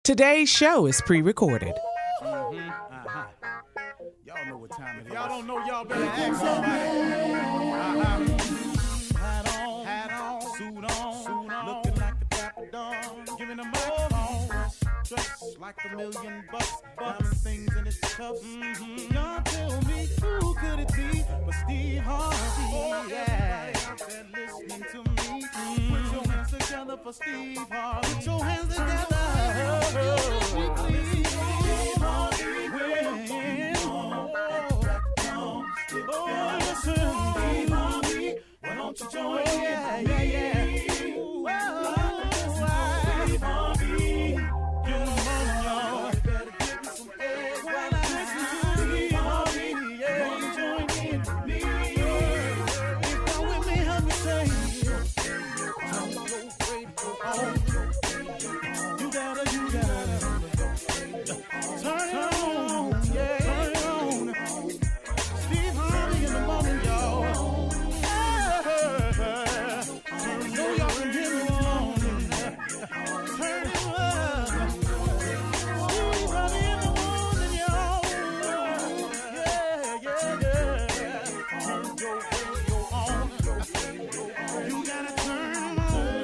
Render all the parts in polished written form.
Today's show is pre-recorded. Y'all know what time it is. Y'all don't know, y'all better ask somebody. Hat on, suit on, looking like a dapper dog, giving them all dressed like $1 million bucks, diamond things in its cuffs. Y'all tell me who could it be but Steve Harvey? Yeah, listening to me. Put your hands together for Steve Harvey. Put your hands together. Steve Harvey. Steve Harvey. Why don't you join me? Yeah. Steve Harvey. Get them on, y'all. Better give me some eggs while I listen to Steve Harvey. Yeah, you join in with me. If you're with me, help me say, turn your radio on. You gotta turn it on. Yeah, turn it on. Steve Harvey in the morning, y'all. So y'all can hear me on. Turn it up. Steve Harvey in the morning, y'all. Yeah. Turn your radio on. You gotta turn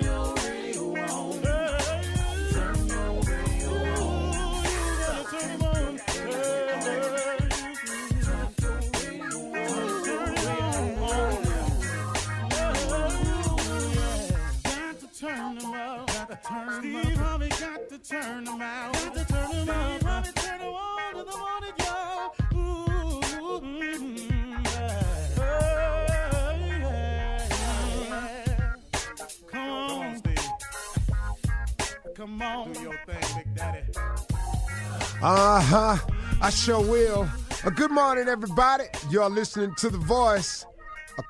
your radio on. Turn your radio on. You gotta turn it on. Steve Harvey got to turn them out. Got to turn them out. Harvey turn them on in the morning, y'all. Come on, Steve. Come on. Do your thing, Big Daddy. I sure will. Good morning, everybody. You're listening to The Voice.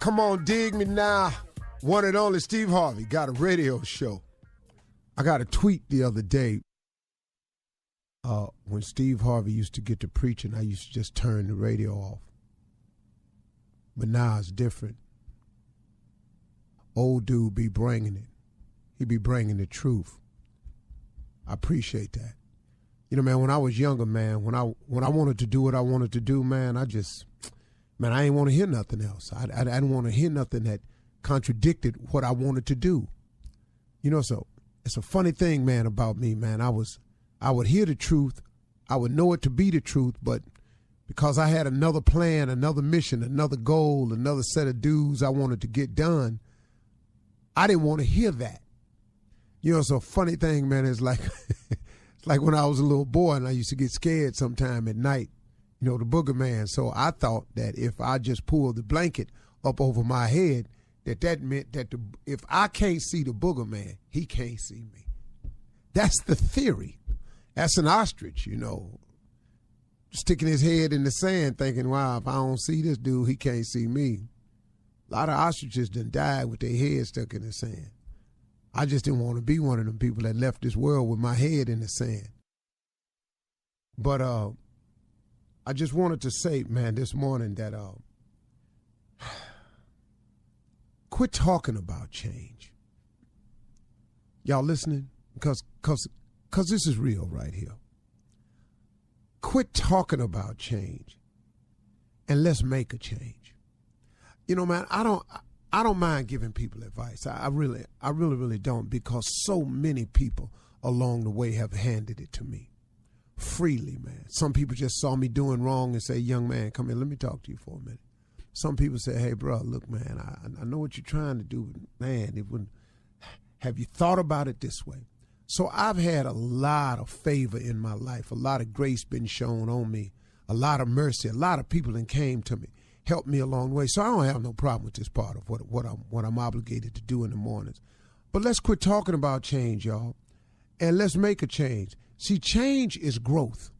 Come on, dig me now. One and only Steve Harvey got a radio show. I got a tweet the other day. When Steve Harvey used to get to preaching, I used to just turn the radio off. But now it's different. Old dude be bringing it. He be bringing the truth. I appreciate that. You know, man, when I was younger, man, when I wanted to do what I wanted to do, man, I ain't want to hear nothing else. I didn't want to hear nothing that contradicted what I wanted to do. You know, so it's a funny thing, man, about me, man. I would hear the truth. I would know it to be the truth, but because I had another plan, another mission, another goal, another set of dues I wanted to get done, I didn't want to hear that. You know, it's a funny thing, man. It's like it's like when I was a little boy and I used to get scared sometime at night, you know, the booger man. So I thought that if I just pulled the blanket up over my head, that meant that if I can't see the booger man, he can't see me. That's the theory. That's an ostrich, you know, sticking his head in the sand thinking, wow, if I don't see this dude, he can't see me. A lot of ostriches done died with their head stuck in the sand. I just didn't want to be one of them people that left this world with my head in the sand. But I just wanted to say, man, this morning that quit talking about change. Y'all listening? Because this is real right here. Quit talking about change and let's make a change. You know, man, I don't mind giving people advice. I really don't, because so many people along the way have handed it to me freely, man. Some people just saw me doing wrong and say, young man, come here, let me talk to you for a minute. Some people say, hey, bro, look, man, I know what you're trying to do, but, man, have you thought about it this way? So I've had a lot of favor in my life, a lot of grace been shown on me, a lot of mercy, a lot of people that came to me, helped me along the way. So I don't have no problem with this part of what I'm obligated to do in the mornings. But let's quit talking about change, y'all, and let's make a change. See, change is growth,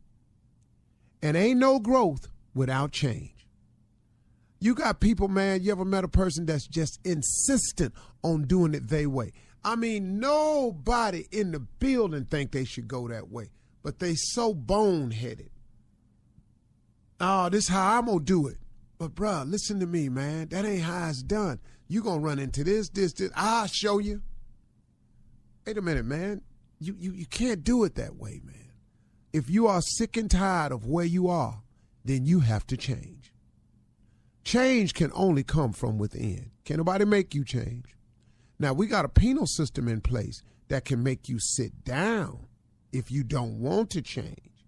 and ain't no growth without change. You got people, man, you ever met a person that's just insistent on doing it their way? I mean, nobody in the building think they should go that way, but they so boneheaded. Oh, this is how I'm going to do it. But, bruh, listen to me, man. That ain't how it's done. You going to run into this. I'll show you. Wait a minute, man. You can't do it that way, man. If you are sick and tired of where you are, then you have to change. Change can only come from within. Can't nobody make you change. Now, we got a penal system in place that can make you sit down if you don't want to change.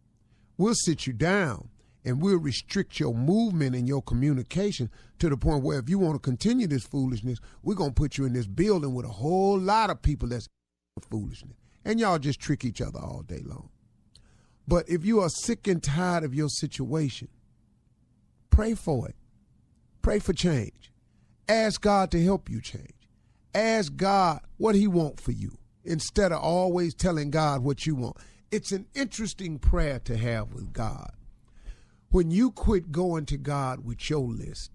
We'll sit you down and we'll restrict your movement and your communication to the point where if you want to continue this foolishness, we're going to put you in this building with a whole lot of people that's foolishness. And y'all just trick each other all day long. But if you are sick and tired of your situation, pray for it. Pray for change. Ask God to help you change. Ask God what he wants for you instead of always telling God what you want. It's an interesting prayer to have with God. When you quit going to God with your list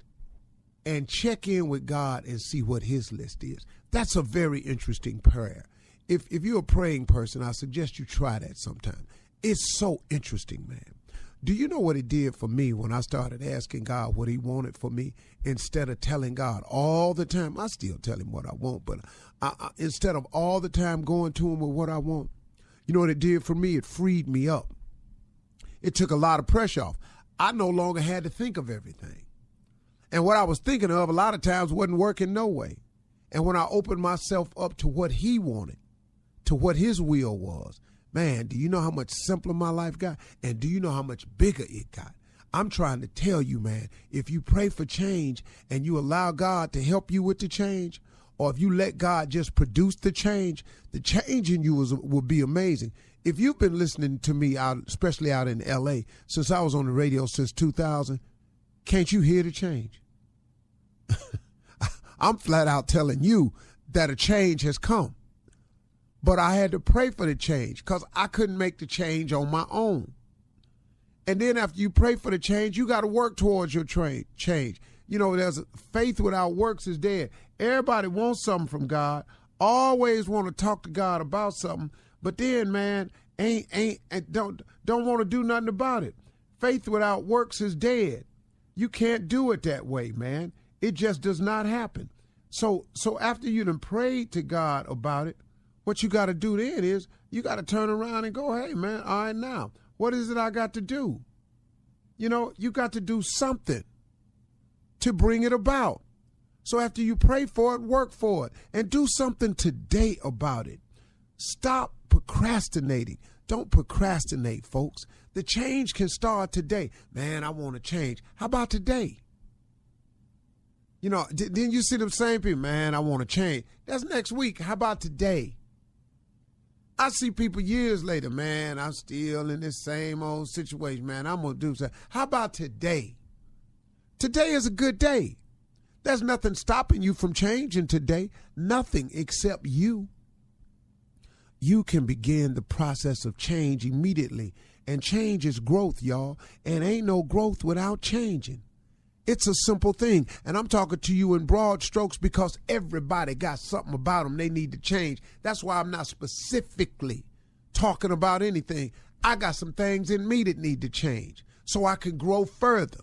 and check in with God and see what his list is, that's a very interesting prayer. If you're a praying person, I suggest you try that sometime. It's so interesting, man. Do you know what it did for me when I started asking God what he wanted for me instead of telling God all the time? I still tell him what I want, but instead of all the time going to him with what I want, you know what it did for me? It freed me up. It took a lot of pressure off. I no longer had to think of everything. And what I was thinking of a lot of times wasn't working no way. And when I opened myself up to what he wanted, to what his will was, man, do you know how much simpler my life got? And do you know how much bigger it got? I'm trying to tell you, man, if you pray for change and you allow God to help you with the change, or if you let God just produce the change in you will be amazing. If you've been listening to me out, especially out in L.A., since I was on the radio since 2000, can't you hear the change? I'm flat out telling you that a change has come. But I had to pray for the change because I couldn't make the change on my own. And then after you pray for the change, you got to work towards your change. You know, there's faith without works is dead. Everybody wants something from God, always want to talk to God about something, but then, man, don't want to do nothing about it. Faith without works is dead. You can't do it that way, man. It just does not happen. So after you done prayed to God about it, what you got to do then is you got to turn around and go, hey, man, all right, now, what is it I got to do? You know, you got to do something to bring it about. So after you pray for it, work for it, and do something today about it. Stop procrastinating. Don't procrastinate, folks. The change can start today. Man, I want to change. How about today? You know, then you see them same people, man, I want to change. That's next week. How about today? I see people years later, man, I'm still in this same old situation, man. I'm going to do something. How about today? Today is a good day. There's nothing stopping you from changing today. Nothing except you. You can begin the process of change immediately. And change is growth, y'all. And ain't no growth without changing. It's a simple thing. And I'm talking to you in broad strokes because everybody got something about them they need to change. That's why I'm not specifically talking about anything. I got some things in me that need to change so I can grow further.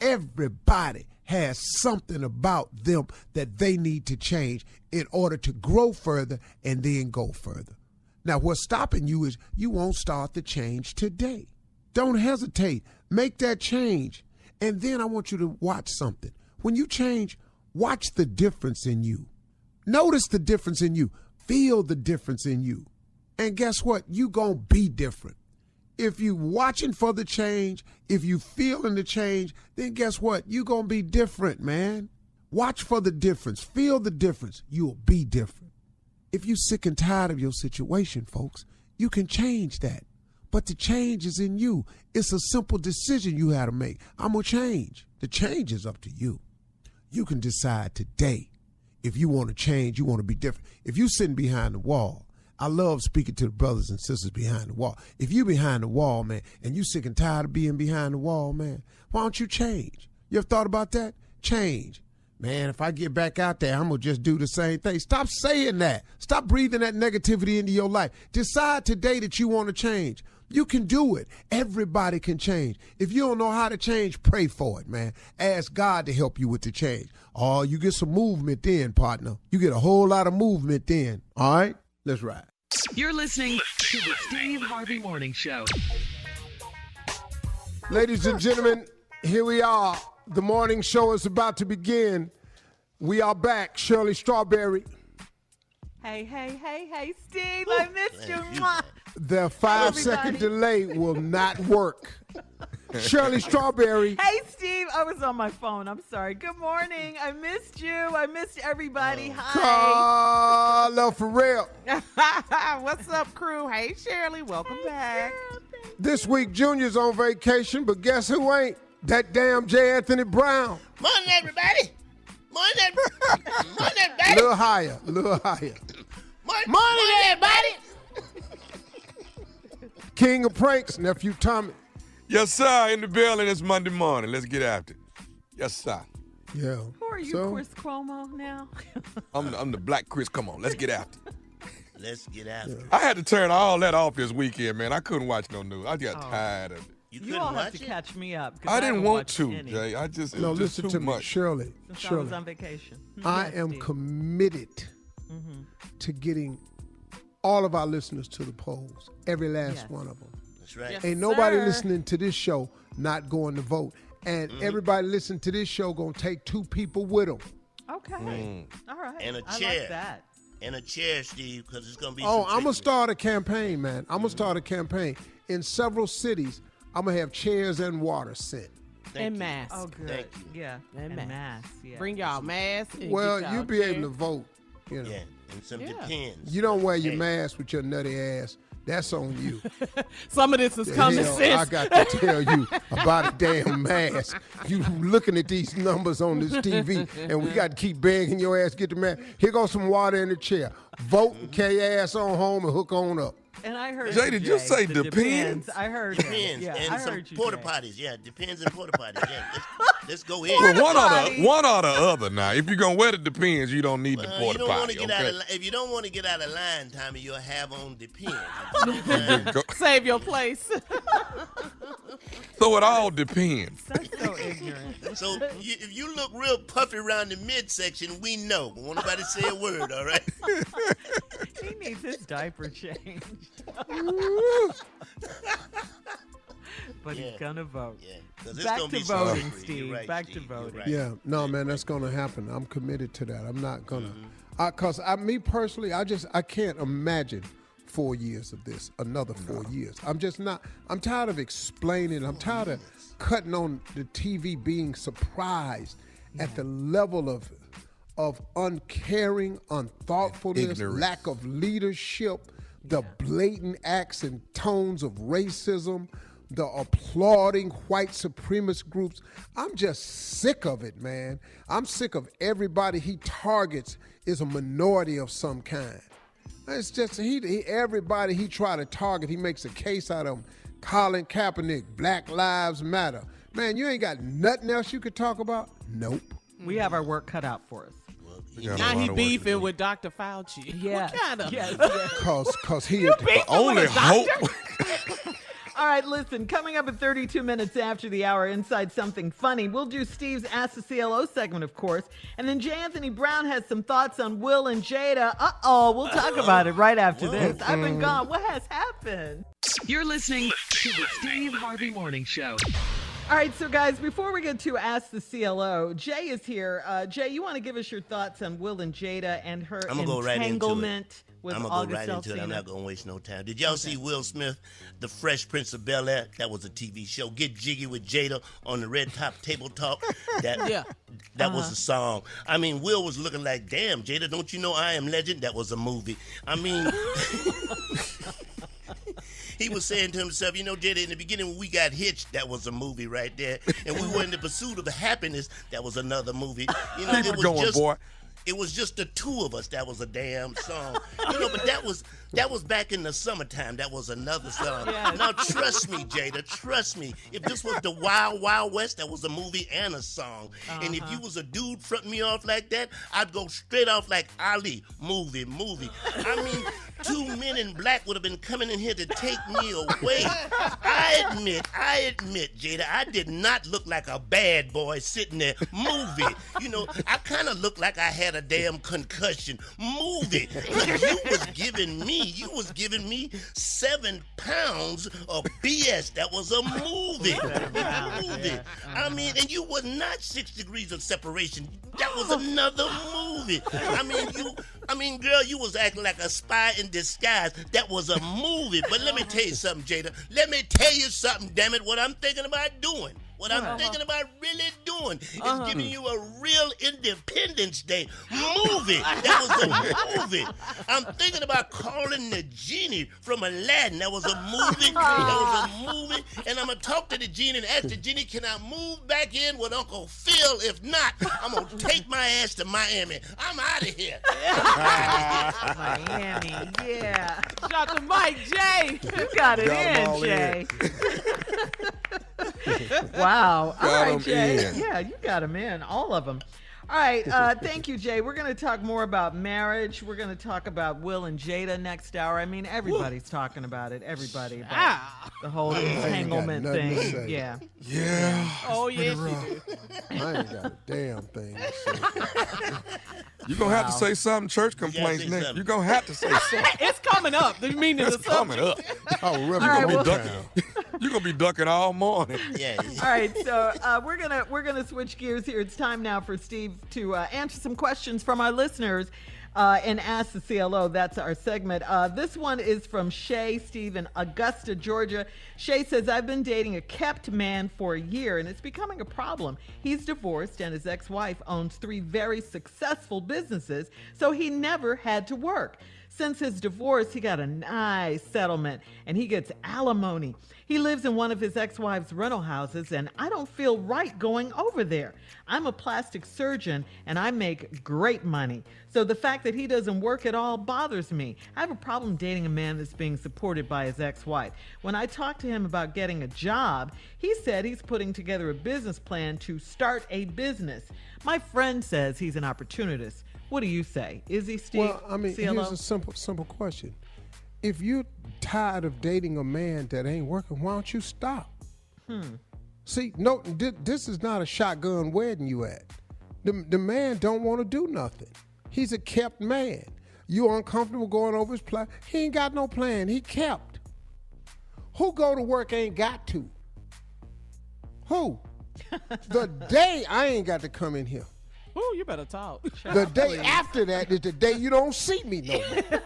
Everybody has something about them that they need to change in order to grow further and then go further. Now, what's stopping you is you won't start the change today. Don't hesitate. Make that change. And then I want you to watch something. When you change, watch the difference in you. Notice the difference in you. Feel the difference in you. And guess what? You gonna be different. If you watching for the change, if you feeling the change, then guess what? You gonna be different, man. Watch for the difference. Feel the difference. You'll be different. If you sick and tired of your situation, folks, you can change that. But the change is in you. It's a simple decision you have to make. I'm going to change. The change is up to you. You can decide today if you want to change, you want to be different. If you're sitting behind the wall, I love speaking to the brothers and sisters behind the wall. If you're behind the wall, man, and you're sick and tired of being behind the wall, man, why don't you change? You ever thought about that? Change. Man, if I get back out there, I'm going to just do the same thing. Stop saying that. Stop breathing that negativity into your life. Decide today that you want to change. You can do it. Everybody can change. If you don't know how to change, pray for it, man. Ask God to help you with the change. Oh, you get some movement then, partner. You get a whole lot of movement then. All right? Let's ride. You're listening to the Steve Harvey Morning Show. Ladies and gentlemen, here we are. The morning show is about to begin. We are back. Shirley Strawberry. Hey, Steve, I missed you. The 5-second delay will not work. Shirley Strawberry. Hey, Steve, I was on my phone. I'm sorry. Good morning. I missed you. I missed everybody. Hi. Carla Farrell. What's up, crew? Hey, Shirley. Welcome back. This week, Junior's on vacation, but guess who ain't? That damn J. Anthony Brown. Morning, everybody. Morning, everybody. A little higher. Morning, everybody. King of pranks, nephew Tommy. Yes, sir. In the building. It's Monday morning. Let's get after it. Yes, sir. Yeah. Who are you, Chris Cuomo, now? I'm the Black Chris. Come on. Let's get after it. Let's get after it. I had to turn all that off this weekend, man. I couldn't watch no news. I got tired of it. You all have to catch me up. I didn't want to, Jay. I just No, it was listen just to too me, much. Shirley. Since I was on vacation. I am committed to getting all of our listeners to the polls, every last one of them. That's right. Yes, Ain't nobody sir. listening to this show not going to vote. And everybody listening to this show going to take 2 people with them. Okay. All right. And a I chair. like that. And a chair, Steve, because it's going to be Oh, some I'm going to trickery. start a campaign, man. I'm going to start a campaign. In several cities, I'm going to have chairs and water sent. And masks. Oh, good. Thank you. Yeah. And And masks. masks. Yeah. Bring y'all masks. And Well, get you'll y'all be able to chairs. vote, you know. Yeah, and some depends. You don't wear your Hey. mask with your nutty ass. That's on you. Some of this is common Hell, sense. I got to tell you about a damn mask. You looking at these numbers on this TV, and we got to keep begging your ass get the mask. Here goes some water in the chair. Vote and carry your ass on home and hook on up. And I heard Jay, did you say the depends? I heard Depends. Yeah, and I some heard you, porta Jay. potties. Yeah, depends and porta potties. Yeah, let's go in. Well, one or the other now. If you're going to wear the depends, you don't need the You porta don't want potty, to get okay? out of if you don't want to get out of line, Tommy, you'll have on depends. Go- Save your place. So it all depends. That's so ignorant. So if you look real puffy around the midsection, we know. But won't nobody say a word, all right? He needs his diaper changed. But he's gonna vote. Yeah, because it's Back gonna to be some voting, trickery. Steve. You're right, Back to Steve. You're voting. right. Yeah, no, man, that's going to happen. I'm committed to that. I'm not going to. Because me personally, I can't imagine 4 years of this, another 4 years. I'm just not. I'm tired of explaining. I'm tired of cutting on the TV being surprised at the level of uncaring, unthoughtfulness, Ignorance. lack of leadership, the blatant acts and tones of racism, the applauding white supremacist groups. I'm just sick of it, man. I'm sick of everybody he targets is a minority of some kind. It's just everybody he try to target, he makes a case out of them. Colin Kaepernick, Black Lives Matter. Man, you ain't got nothing else you could talk about? Nope. We have our work cut out for us. We got a Now lot he of work to beefing do. with Dr. Fauci. Yes. What kind of? Yes. Cause he beefing Only with a hope. doctor? All right, listen, coming up at 32 minutes after the hour, inside something funny, we'll do Steve's Ask the CLO segment, of course. And then J. Anthony Brown has some thoughts on Will and Jada. We'll talk about it right after this. I've been gone. What has happened? You're listening to the Steve Harvey Morning Show. All right, so guys, before we get to Ask the CLO, Jay is here. Jay, you want to give us your thoughts on Will and Jada and her I'm gonna go right into it. entanglement with I'm August gonna go right into it. I'm Alsina? not gonna waste no time. Did y'all see Will Smith, The Fresh Prince of Bel-Air? That was a TV show. Get Jiggy with Jada on the Red Top Table Talk. Yeah. That was a song. I mean, Will was looking like, damn, Jada, don't you know I Am Legend? That was a movie. I mean, he was saying to himself, you know, Jada, in the beginning when we got hitched, that was a movie right there. And we were in the pursuit of happiness, that was another movie. You know, Keep it going, boy. It was just the two of us. That was a damn song. You know, but that was back in the summertime. That was another song. Yes. Now, trust me, Jada, trust me. If this was the Wild Wild West, that was a movie and a song. And if you was a dude fronting me off like that, I'd go straight off like Ali, movie. I mean, 2 men in black would have been coming in here to take me away. I admit, Jada, I did not look like a bad boy sitting there. Movie. You know, I kind of looked like I had a damn concussion. Movie. But you was giving me me. You was giving me 7 pounds of BS. That was a movie. I mean, and you were not 6 degrees of separation. That was another movie. I mean, girl, you was acting like a spy in disguise. That was a movie. But let me tell you something, Jada. Let me tell you something, damn it, what I'm thinking about doing. What I'm thinking about really doing is giving you a real Independence Day movie. That was a movie. I'm thinking about calling the genie from Aladdin. That was a movie. That was a movie. And I'm going to talk to the genie and ask the genie, can I move back in with Uncle Phil? If not, I'm going to take my ass to Miami. I'm out of here. Miami, yeah. Shout to Mike J. You got it in, Jay. Wow. All right, Jay. Yeah, you got them in, all of them. All right. Thank you, Jay. We're going to talk more about marriage. We're going to talk about Will and Jada next hour. I mean, everybody's talking about it. Everybody. About the whole entanglement thing. Yeah. Yeah. Oh, yes, you do. I ain't got a damn thing to say. You're going to have to say something. Church complaints next. You're going to have to say something. It's coming up. The meaning of the It's coming up. Oh, really? All right, You're going to be ducking all morning. Yeah. All right, so we're gonna switch gears here. It's time now for Steve to answer some questions from our listeners and Ask the CLO. That's our segment. This one is from Shay, Steve in Augusta, Georgia. Shay says, I've been dating a kept man for a year, and it's becoming a problem. He's divorced, and his ex-wife owns 3 very successful businesses, so he never had to work. Since his divorce, he got a nice settlement, and he gets alimony. He lives in one of his ex-wife's rental houses, and I don't feel right going over there. I'm a plastic surgeon, and I make great money. So the fact that he doesn't work at all bothers me. I have a problem dating a man that's being supported by his ex-wife. When I talked to him about getting a job, he said he's putting together a business plan to start a business. My friend says he's an opportunist. What do you say? Is he, Steve? Well, I mean, CLO? here's a simple question. If you're tired of dating a man that ain't working, why don't you stop? See, no, this is not a shotgun wedding you at. The man don't want to do nothing. He's a kept man. You uncomfortable going over his plan? He ain't got no plan. He kept. Who go to work ain't got to? Who? The day I ain't got to come in here. Ooh, you better talk. The day after that is the day you don't see me no more.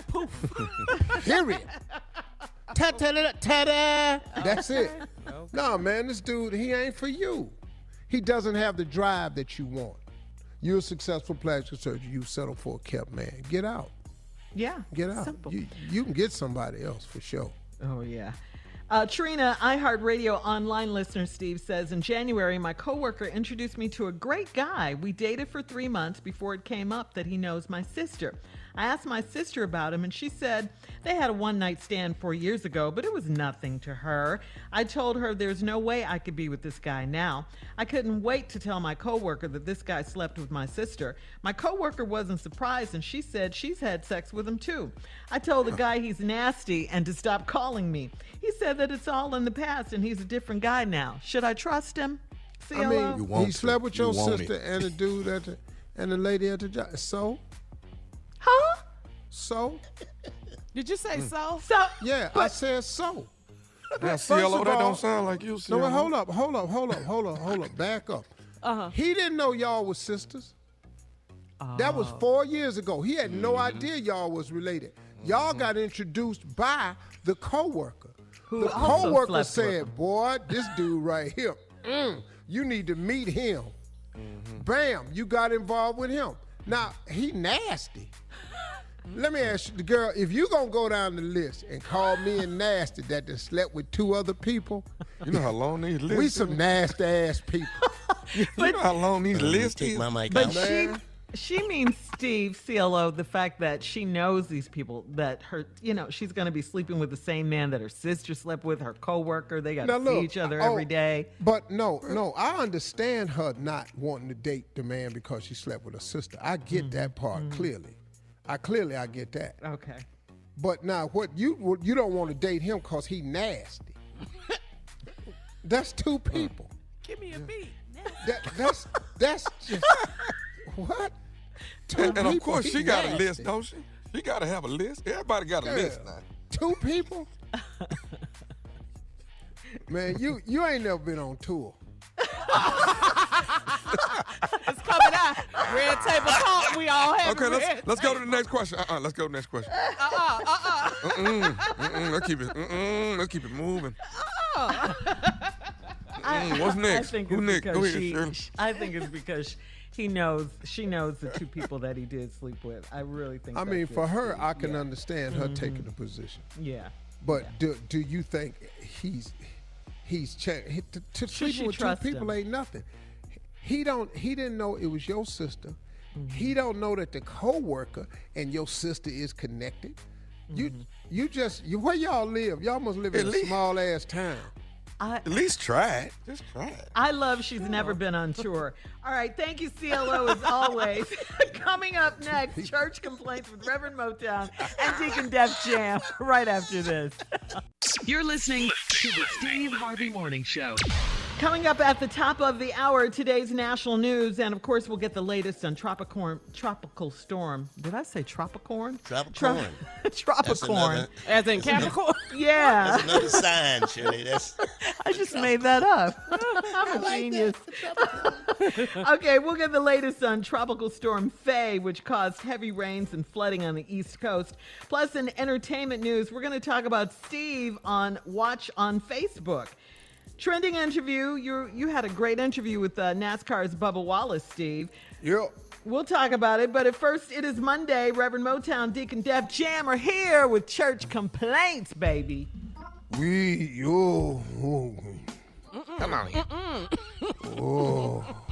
Poof. Period. Ta-da. That's it. Okay. No, man, this dude, he ain't for you. He doesn't have the drive that you want. You're a successful plastic surgeon. You settle for a kept man. Get out. Yeah. Get out. Simple. You can get somebody else for sure. Oh, yeah. Trina, iHeartRadio online listener Steve says, in January, my coworker introduced me to a great guy. We dated for 3 months before it came up that he knows my sister. I asked my sister about him, and she said they had a one-night stand 4 years ago, but it was nothing to her. I told her there's no way I could be with this guy now. I couldn't wait to tell my coworker that this guy slept with my sister. My coworker wasn't surprised, and she said she's had sex with him too. I told the guy he's nasty and to stop calling me. He said that it's all in the past, and he's a different guy now. Should I trust him? CLO? I mean, he slept with your sister and the dude and the lady at the job. So? Huh? So? Did you say so? So? Yeah, I said so. Now, CLO, that don't sound like you, CLO. No, hold up. Back up. He didn't know y'all was sisters. That was 4 years ago. He had no idea y'all was related. Y'all got introduced by the coworker. The coworker said, boy, this dude right here, you need to meet him. Bam, you got involved with him. Now, he nasty. Let me ask you, the girl, if you gonna go down the list and call me a nasty that done slept with 2 other people, you know how long these lists we some nasty ass people. You know how long these lists Take is? my mic But out. she means, Steve, CLO, the fact that she knows these people, that her, she's going to be sleeping with the same man that her sister slept with, her coworker. They got to see each other every day. But no, I understand her not wanting to date the man because she slept with her sister. I get that part clearly. I get that. Okay. But now, what you don't want to date him because he nasty. That's 2 people. Give me a beat. That's just what? And of course, she got a list, don't she? You got to have a list. Everybody got a list now. 2 people? Man, you ain't never been on tour. It's coming out. Red table talk. We all have Okay, let's go to the next question. Let's go to the next question. Let's keep it moving. What's next? I think Who it's next? Go because ahead, Shirley. I think it's because she knows the 2 people that he did sleep with. I really think. I that's mean, it, for her, Steve. I can understand her taking the position. Yeah. But do you think he's changed? To sleeping with 2 people ain't nothing. He didn't know it was your sister. He don't know that the coworker and your sister is connected. You where y'all live? Y'all must live in a small ass town. At least try it. Just try it. I love she's never been on tour. All right, thank you, CLO, as always. Coming up next, church complaints with Reverend Motown and Deacon Def Jam right after this. You're listening to the Steve Harvey Morning Show. Coming up at the top of the hour, today's national news, and of course, we'll get the latest on tropical storm. Did I say tropicorn? Tropicorn. Tropicorn. As in Capricorn. Yeah. That's another sign, Shirley. I just made that up. I'm a genius. Okay, we'll get the latest on Tropical Storm Faye, which caused heavy rains and flooding on the East Coast. Plus, in entertainment news, we're going to talk about Steve on Watch on Facebook. Trending interview. You had a great interview with NASCAR's Bubba Wallace, Steve. Yep. We'll talk about it, but at first, it is Monday. Reverend Motown, Deacon Def Jam are here with church complaints, baby. Come on here.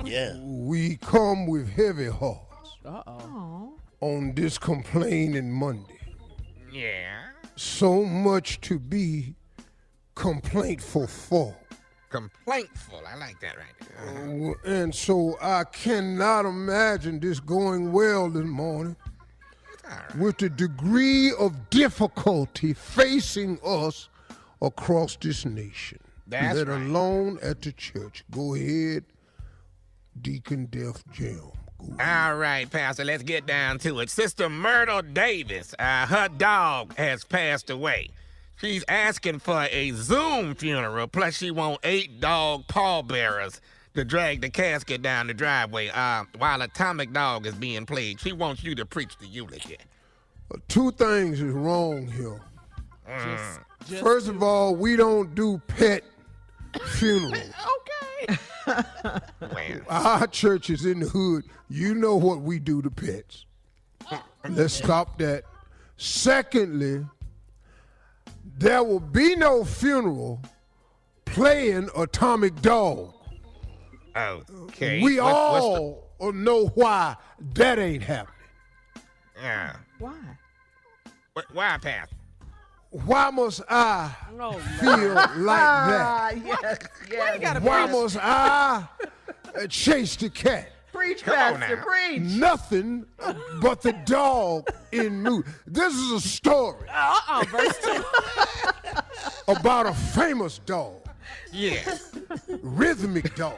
Yeah. We come with heavy hearts Oh. on this complaining Monday. Yeah. So much to be complaintful for. Complaintful. I like that right there. And so I cannot imagine this going well this morning with the degree of difficulty facing us across this nation. That's let right. alone at the church. Go ahead, Deacon Def Jam. Go ahead. All right, Pastor, let's get down to it. Sister Myrtle Davis, her dog has passed away. She's asking for a Zoom funeral, plus she wants 8 dog pallbearers to drag the casket down the driveway while Atomic Dog is being played. She wants you to preach the eulogy. 2 things is wrong here. First of all, we don't do pet funerals. Okay. Well, Our church is in the hood. You know what we do to pets. Let's stop that. Secondly, there will be no funeral playing Atomic Dog. okay. We What's all know why that ain't happening. Yeah. Why? Why, Pastor? Why must I Oh, feel like that? Yes. Why must I chase the cat? Preach, Come on Pastor, now. preach. Nothing but the dog in me. This is a story verse 2. about a famous dog, Yes. rhythmic dog,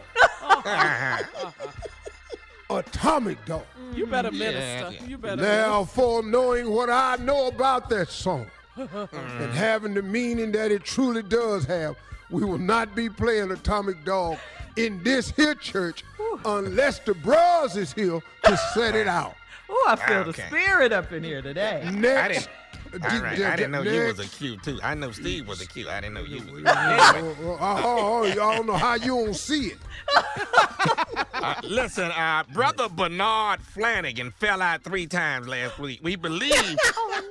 atomic dog. You better minister. yeah. You better. Therefore, knowing what I know about that song and having the meaning that it truly does have, we will not be playing Atomic Dog in this here church unless the bros is here to set it out. Oh, I feel the Okay. spirit up in here today. Next. All right. I didn't know you was a next. Q, too. I know Steve was a Q. I didn't know you was a Q. Y'all don't know how you don't see it. Listen, Brother Bernard Flanagan fell out 3 times last week. We believe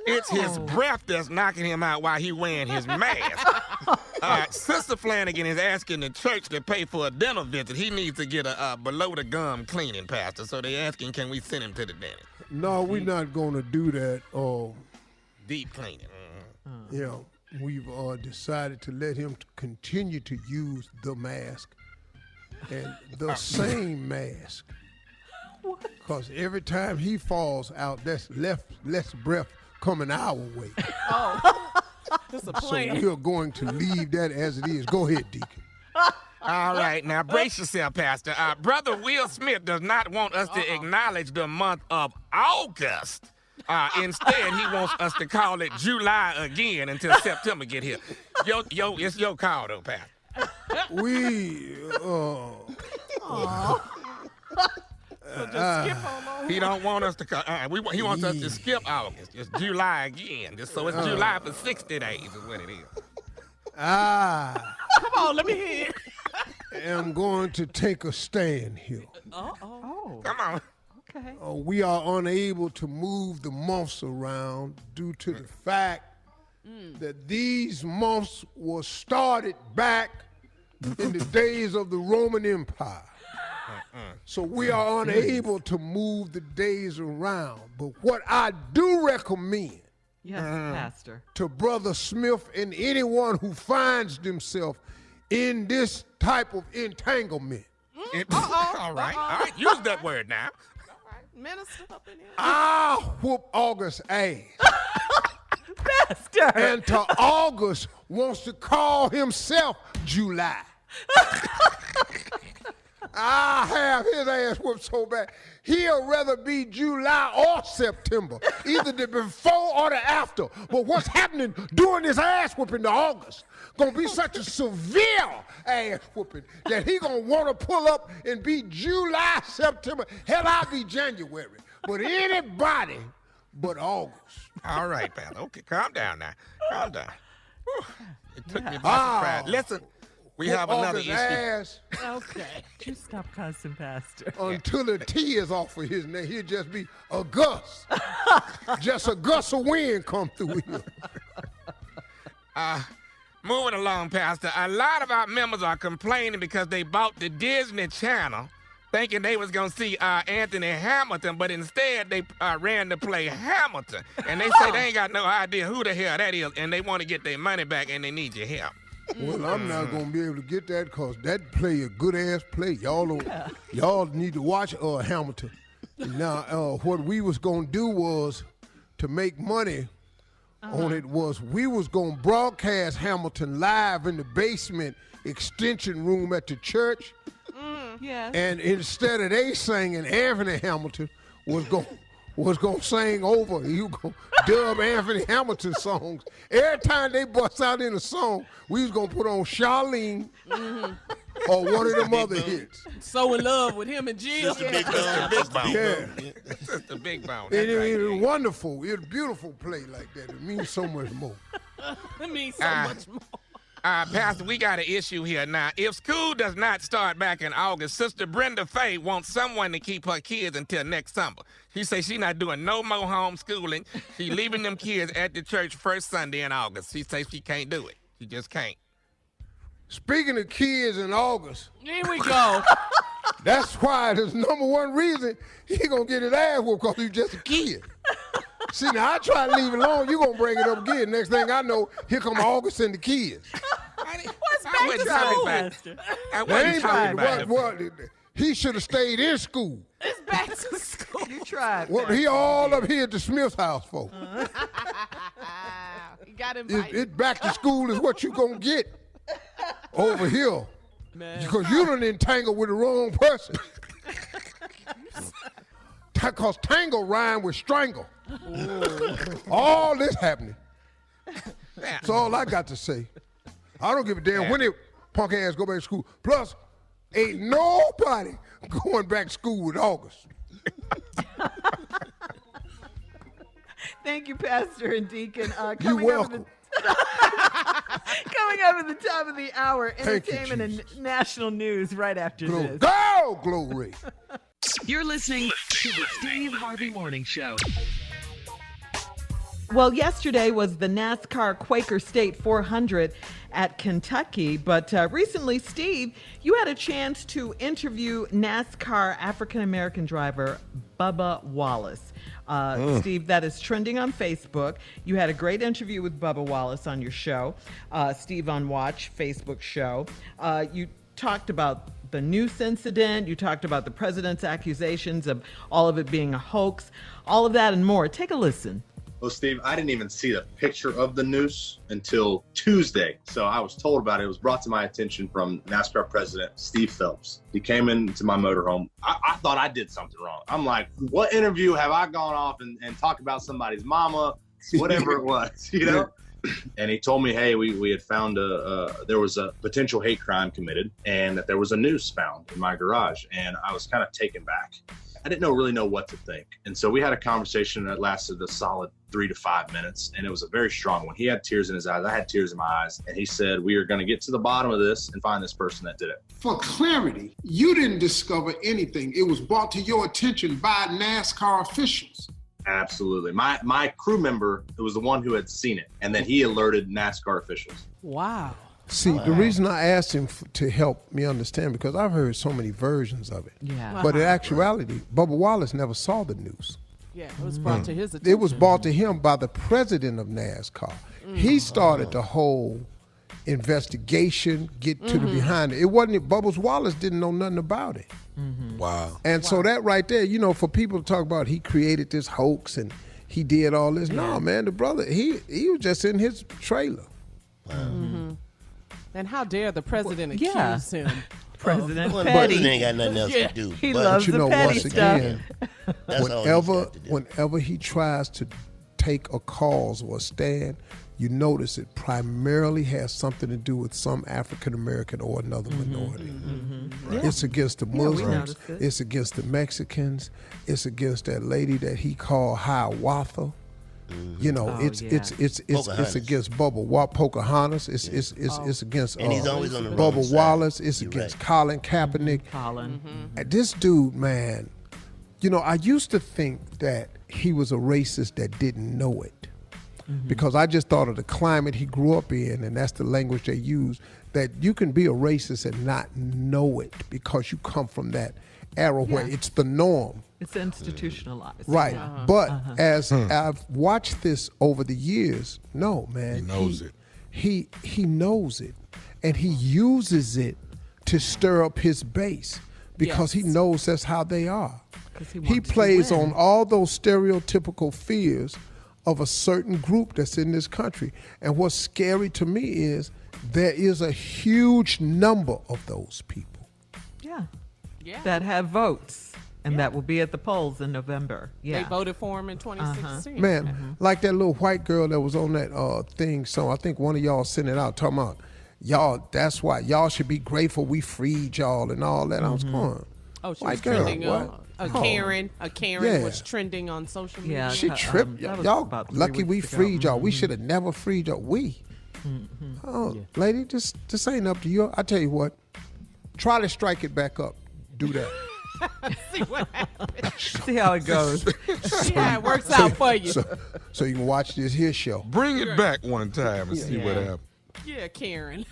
it's his breath that's knocking him out while he wearing his mask. Sister Flanagan is asking the church to pay for a dental visit. He needs to get a below-the-gum cleaning, Pastor. So they asking, can we send him to the dentist? No, we're not going to do that. Deep cleaning. You know, we've decided to let him continue to use the mask and the same mask. Because every time he falls out, that's less breath coming our way. It's a So plan. we're going to leave that as it is. Go ahead, Deacon. All right, now brace yourself, Pastor. Brother Will Smith does not want us to acknowledge the month of August Instead, he wants us to call it July again until September get here. It's your call, though, Pat. So just skip on over. He don't want us to call. He wants us to skip August. It's July again. Just so it's July for 60 days is what it is. Come on, let me hear it. I'm going to take a stand here. Oh. Come on. Okay. We are unable to move the months around due to the fact that these months were started back in the days of the Roman Empire. So we are unable to move the days around. But what I do recommend Pastor. to Brother Smith and anyone who finds themselves in this type of entanglement. All right. Use that word now. Minister up in here. I'll whoop August ass. Pastor. And to August wants to call himself July. I'll have his ass whooped so bad. He'll rather be July or September, either the before or the after. But what's happening during this ass whooping to August gonna be such a severe ass whooping that he gonna want to pull up and be July, September. Hell, I'll be January. But anybody but August. All right, pal. Okay, calm down now. Calm down. Whew. It took me by surprise. Listen, we have another issue. Ass Okay. You stop cussing, Pastor. until the T is off of his neck. He'll just be a gust. Just a gust of wind come through here. Moving along, Pastor. A lot of our members are complaining because they bought the Disney Channel thinking they was going to see Anthony Hamilton, but instead they ran to play Hamilton. And they say they ain't got no idea who the hell that is, and they want to get their money back, and they need your help. Well, I'm not going to be able to get that because that play a good-ass play. Y'all need to watch Hamilton. Now, what we was going to do was to make money on it was we was going to broadcast Hamilton live in the basement extension room at the church. Yes. And instead of they singing, Anthony Hamilton was going to sing over. You go dub Anthony Hamilton songs. Every time they bust out in a song, we was going to put on Charlene or one of them other hits. So in love with him and Jill. Just a big bone. Yeah. Just a big bone. It was wonderful. It was a beautiful play like that. It means so much more. It means so much more. Pastor, we got an issue here now. If school does not start back in August, Sister Brenda Faye wants someone to keep her kids until next summer. She says she's not doing no more homeschooling. She's leaving them kids at the church first Sunday in August. She says she can't do it. She just can't. Speaking of kids in August, Here we go. that's why the number one reason he gonna get his ass whooped because he's just a kid. See, now I try to leave it alone. You gonna bring it up again. Next thing I know, here come August and the kids. I wasn't talking about it. I wasn't talking about it. He should have stayed in school. It's back to school. You tried. What he all up here at the Smith's house for? He got invited. It back to school is what you gonna get over here. Man. Because you done entangled with the wrong person. Because tangle rhyme with strangle. All this happening. That's all I got to say. I don't give a damn when they punk ass go back to school. Plus, ain't nobody going back to school with August. Thank you, Pastor and Deacon. You welcome. Coming up at the top of the hour, Thank you, entertainment and national news right after this. Go, glory. You're listening to the Steve Harvey Morning Show. Well, yesterday was the Nascar Quaker State 400 at Kentucky, but recently, Steve, you had a chance to interview NASCAR African-American driver Bubba Wallace. Steve, that is trending on Facebook. You had a great interview with Bubba Wallace on your show, Steve on Watch Facebook show. You talked about the noose incident. You talked about the president's accusations of all of it being a hoax, all of that and more. Take a listen. Well, Steve, I didn't even see the picture of the noose until Tuesday. So I was told about it. It was brought to my attention from NASCAR president Steve Phelps. He came into my motorhome. I thought I did something wrong. I'm like, what interview have I gone off and talked about somebody's mama, whatever it was, you know? And he told me, hey, we had found there was a potential hate crime committed and that there was a noose found in my garage. And I was kind of taken back. I didn't really know what to think. And so we had a conversation that lasted a solid 3 to 5 minutes. And it was a very strong one. He had tears in his eyes. I had tears in my eyes. And he said, we are going to get to the bottom of this and find this person that did it. For clarity, you didn't discover anything. It was brought to your attention by NASCAR officials. Absolutely. My crew member, it was the one who had seen it. And then he alerted NASCAR officials. Wow. See, the reason I asked him to help me understand, because I've heard so many versions of it. Yeah. But in actuality, Bubba Wallace never saw the news. Yeah, it was brought to his attention. It was brought to him by the president of NASCAR. He started the whole investigation, get to the behind it. It wasn't, Bubba Wallace didn't know nothing about it. Wow. And so that right there, you know, for people to talk about he created this hoax and he did all this. No, man, the brother, he was just in his trailer. And how dare the president accuse him? President Well, Petty. President ain't got nothing else to do. He but loves But you know, the petty once stuff. again, that's all he's got to do. whenever he tries to take a cause or a stand, you notice it primarily has something to do with some African American or another minority. It's against the Muslims. noticed it. It's against the Mexicans. It's against that lady that he called Hiawatha. You know, it's Pocahontas. against Pocahontas. It's against And he's always on the wrong Bubba side. Wallace. It's You're against right. Colin Kaepernick. Colin. And this dude, man, you know, I used to think that he was a racist that didn't know it. Because I just thought of the climate he grew up in, and that's the language they use, that you can be a racist and not know it because you come from that era where it's the norm. It's institutionalized. Right. But as I've watched this over the years, no, man. He knows it. He knows it. And he uses it to stir up his base because he knows that's how they are. He plays on all those stereotypical fears of a certain group that's in this country. And what's scary to me is there is a huge number of those people. Yeah. That have votes. And that will be at the polls in November. Yeah. They voted for him in 2016. Man, like that little white girl that was on that thing. So I think one of y'all sent it out talking about, y'all, that's why y'all should be grateful we freed y'all and all that. I was going, Oh, she white was girl, trending what? on a Karen. A Karen Yeah. was trending on social media. Yeah. she tripped. that was Y'all about 3 lucky we weeks ago. freed y'all. We should have never freed y'all. Oh, lady, this ain't up to you. I tell you what, try to strike it back up. Do that. See what happens. See how it goes. Yeah, it works out for you. So you can watch this here show. Bring it back one time and see what happens. Yeah, Karen.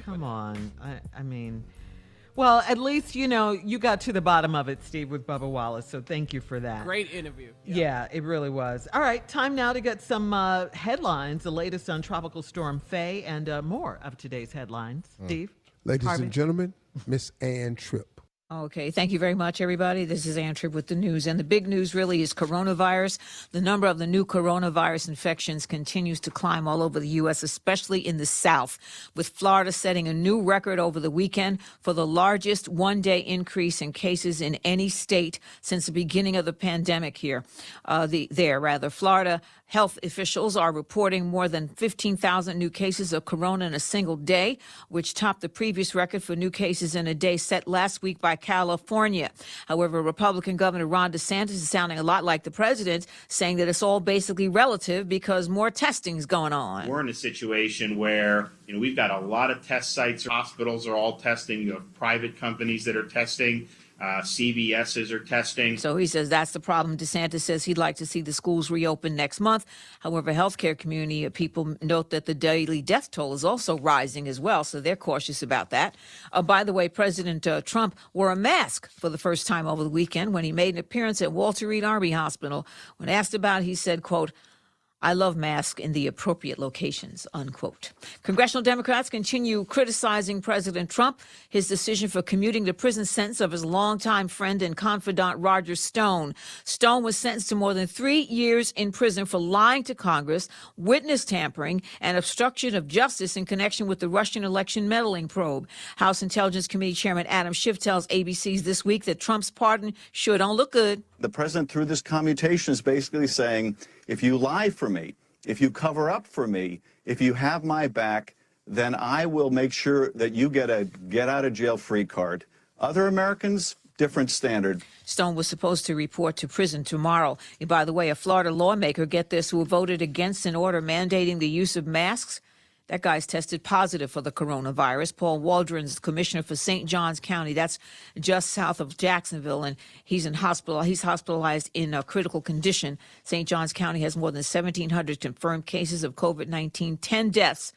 Come on. I mean, well, at least, you know, you got to the bottom of it, Steve, with Bubba Wallace. So thank you for that. Great interview. Yeah, it really was. All right, time now to get some headlines, the latest on Tropical Storm Faye, and more of today's headlines. Steve? Ladies Harvey? and gentlemen, Miss Ann Tripp. Okay, thank you very much, everybody. This is Ann Tripp with the news. And the big news really is coronavirus. The number of the new coronavirus infections continues to climb all over the U.S., especially in the South, with Florida setting a new record over the weekend for the largest one-day increase in cases in any state since the beginning of the pandemic here. Florida health officials are reporting more than 15,000 new cases of corona in a single day, which topped the previous record for new cases in a day set last week by California. However, Republican Governor Ron DeSantis is sounding a lot like the president, saying that it's all basically relative because more testing's going on. We're in a situation where, we've got a lot of test sites. Hospitals are all testing. You have private companies that are testing. CVSs are testing. So he says that's the problem. DeSantis says he'd like to see the schools reopen next month. However, healthcare community people note that the daily death toll is also rising as well, so they're cautious about that. By the way, President Trump wore a mask for the first time over the weekend when he made an appearance at Walter Reed Army Hospital. When asked about it, he said, quote, I love masks in the appropriate locations, unquote. Congressional Democrats continue criticizing President Trump, his decision for commuting the prison sentence of his longtime friend and confidant Roger Stone. Stone was sentenced to more than 3 years in prison for lying to Congress, witness tampering, and obstruction of justice in connection with the Russian election meddling probe. House Intelligence Committee Chairman Adam Schiff tells ABC's This Week that Trump's pardon sure don't look good. The president, through this commutation, is basically saying, if you lie for me, if you cover up for me, if you have my back, then I will make sure that you get a get-out-of-jail-free card. Other Americans, different standard. Stone was supposed to report to prison tomorrow. And by the way, a Florida lawmaker, get this, who voted against an order mandating the use of masks. That guy's tested positive for the coronavirus. Paul Waldron's commissioner for St. Johns County. That's just south of Jacksonville, and he's in hospital. He's hospitalized in a critical condition. St. Johns County has more than 1,700 confirmed cases of COVID-19, 10 deaths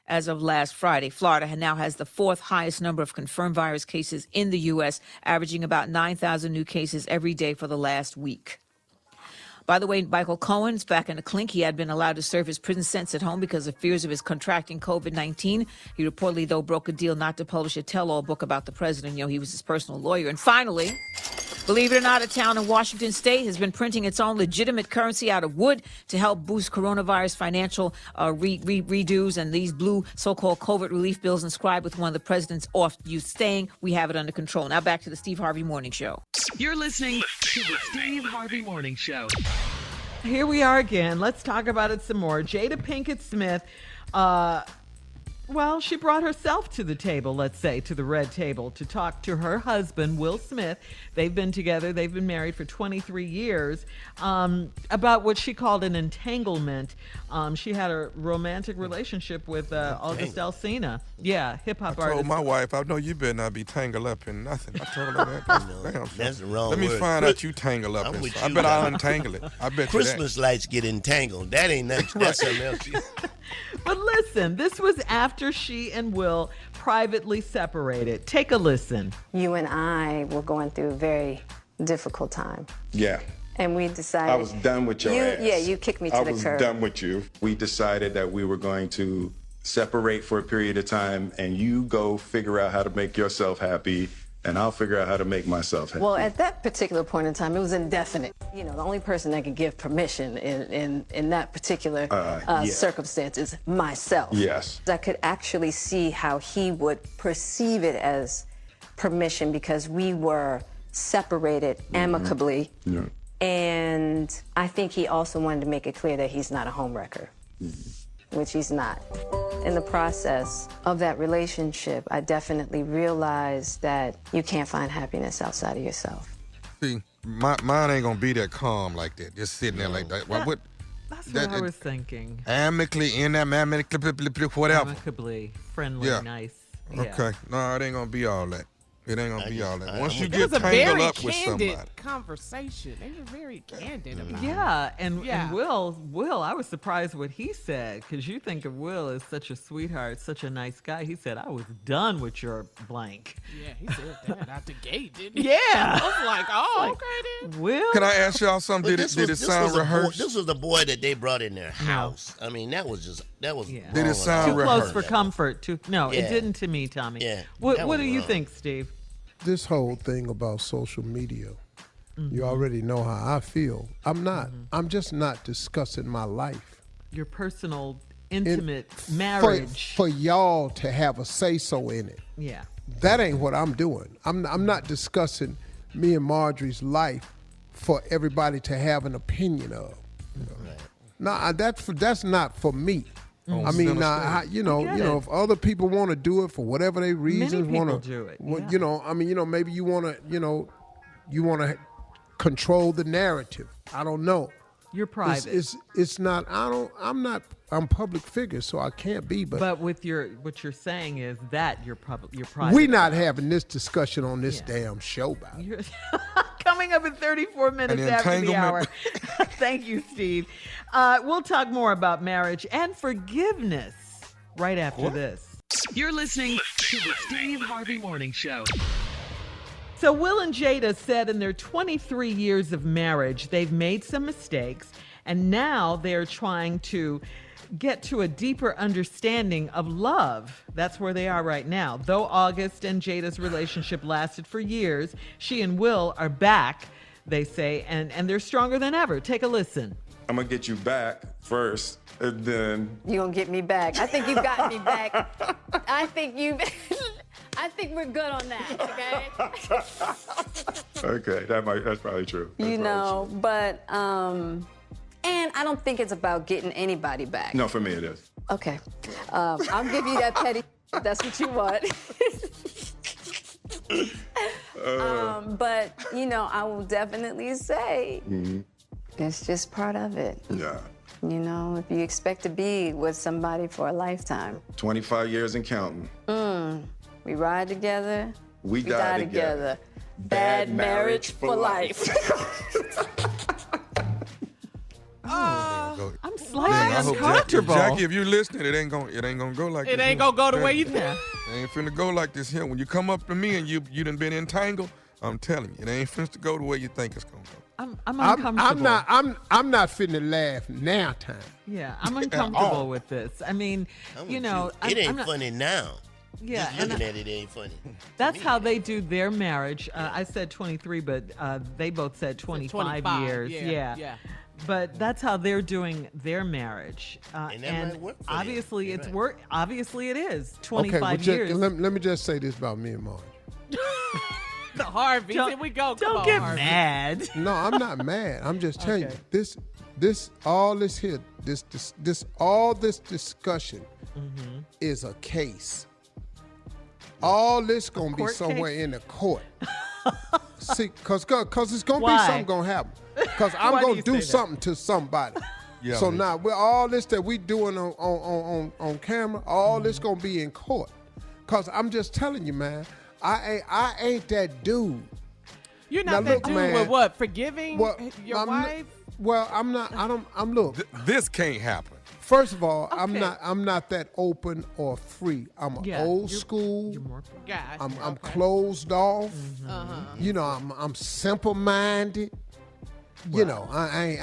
as of last Friday. Florida now has the 4th highest number of confirmed virus cases in the U.S., averaging about 9,000 new cases every day for the last week. By the way, Michael Cohen's back in the clink. He had been allowed to serve his prison sentence at home because of fears of his contracting COVID-19. He reportedly, though, broke a deal not to publish a tell-all book about the president. You know, he was his personal lawyer. And finally, believe it or not, a town in Washington State has been printing its own legitimate currency out of wood to help boost coronavirus financial redos. And these blue so-called COVID relief bills inscribed with one of the president's oft-used saying, "We have it under control." Now back to the Steve Harvey Morning Show. You're listening to the Steve Harvey Morning Show. Here we are again. Let's talk about it some more. Jada Pinkett Smith, well, she brought herself to the table, let's say, to the red table, to talk to her husband, Will Smith. They've been together. They've been married for 23 years, about what she called an entanglement. She had a romantic relationship with August Alsina. Yeah, hip-hop artist. I told my wife, I know you better not be tangled up in nothing. I told her that. That's the wrong Let me word. find out you tangle up in. I bet I'll untangle it. I bet Christmas lights get entangled. That ain't nothing. That's something else. But listen, this was after she and Will privately separated. Take a listen. You and I were going through a very difficult time. Yeah. And we decided... I was done with your ass. Yeah, you kicked me to the curb. I was done with you. We decided that we were going to separate for a period of time, and you go figure out how to make yourself happy, and I'll figure out how to make myself happy. Well, at that particular point in time, it was indefinite. You know, the only person that could give permission in that particular circumstance is myself. Yes. I could actually see how he would perceive it as permission because we were separated amicably. Yeah. And I think he also wanted to make it clear that he's not a homewrecker, which he's not. In the process of that relationship, I definitely realized that you can't find happiness outside of yourself. See, mine ain't gonna be that calm like that, just sitting there like that. What? That's what I was thinking. Amicably, whatever. Amicably, friendly, nice. Yeah. Okay. No, it ain't gonna be all that. It ain't gonna be all that. Once you It get was a tangled very up with somebody. candid conversation. They were very candid about it. Yeah, and Will, I was surprised what he said, because you think of Will as such a sweetheart, such a nice guy. He said, I was done with your blank. Yeah, he said that out the gate, didn't he? Yeah. I was like, oh, okay then. Will? Can I ask y'all something? Did it sound rehearsed? This was the boy that they brought in their house. I mean, that was Did it sound too rehearsed? close for comfort? No, Yeah. It didn't to me, Tommy. Yeah, What do you think, Steve? This whole thing about social media, you already know how I feel. I'm just not discussing my life. Your personal, intimate marriage. For y'all to have a say-so in it. Yeah. That ain't what I'm doing. I'm not discussing me and Marjorie's life for everybody to have an opinion of. No, that's not for me. I mean, if other people want to do it for whatever they reasons, want to do it. Maybe you want to, control the narrative. I don't know. You're private. It's not. I'm public figure, so I can't be. But what you're saying is that you're private. We're not having this discussion on this damn show about it. Coming up in 34 minutes after the hour. Thank you, Steve. We'll talk more about marriage and forgiveness right after this. You're listening to the Steve Harvey Morning Show. So Will and Jada said in their 23 years of marriage, they've made some mistakes And now they're trying to get to a deeper understanding of love. That's where they are right now. Though August and Jada's relationship lasted for years, she and Will are back, they say, and they're stronger than ever. Take a listen. I'm gonna get you back first, and then You gonna get me back? I think you got me back. I think we're good on that. Okay. okay, that's probably true. You know, but and I don't think it's about getting anybody back. No, for me it is. Okay. I'll give you that petty if that's what you want. But, you know, I will definitely say it's just part of it. Yeah. You know, if you expect to be with somebody for a lifetime. 25 years and counting. We ride together. We die together. Bad marriage for life. I'm slightly uncomfortable. Jackie, if you're listening, it ain't gonna go like this. It ain't gonna go the way you think. It ain't finna go like this here. When you come up to me and you done been entangled, I'm telling you, it ain't finna go the way you think it's gonna go. I'm uncomfortable. I'm not finna laugh now time. Yeah, I'm uncomfortable with this. I mean, you know, it ain't I'm not, funny now. Yeah, Just looking at it ain't funny. That's how they do their marriage. I said 23, but they both said 25 years. Yeah. But that's how they're doing their marriage. And that might work for obviously them. it's work. Obviously it is 25 well, years. Let me just say this about me and Marge. The Harvey, here we go. Come Don't on, get Harvey. mad. No, I'm not mad. I'm just telling you all this discussion is a case. All this gonna be somewhere in the court. See, cause it's gonna be something gonna happen. Cause I'm gonna do something to somebody. Yeah, so now with all this that we doing on camera, all this gonna be in court. Cause I'm just telling you, man, I ain't that dude. You're not that dude with what? Forgiving your wife? Look. This can't happen. First of all, I'm not that open or free. I'm old school. I'm closed off. You know, I'm simple minded. You know, I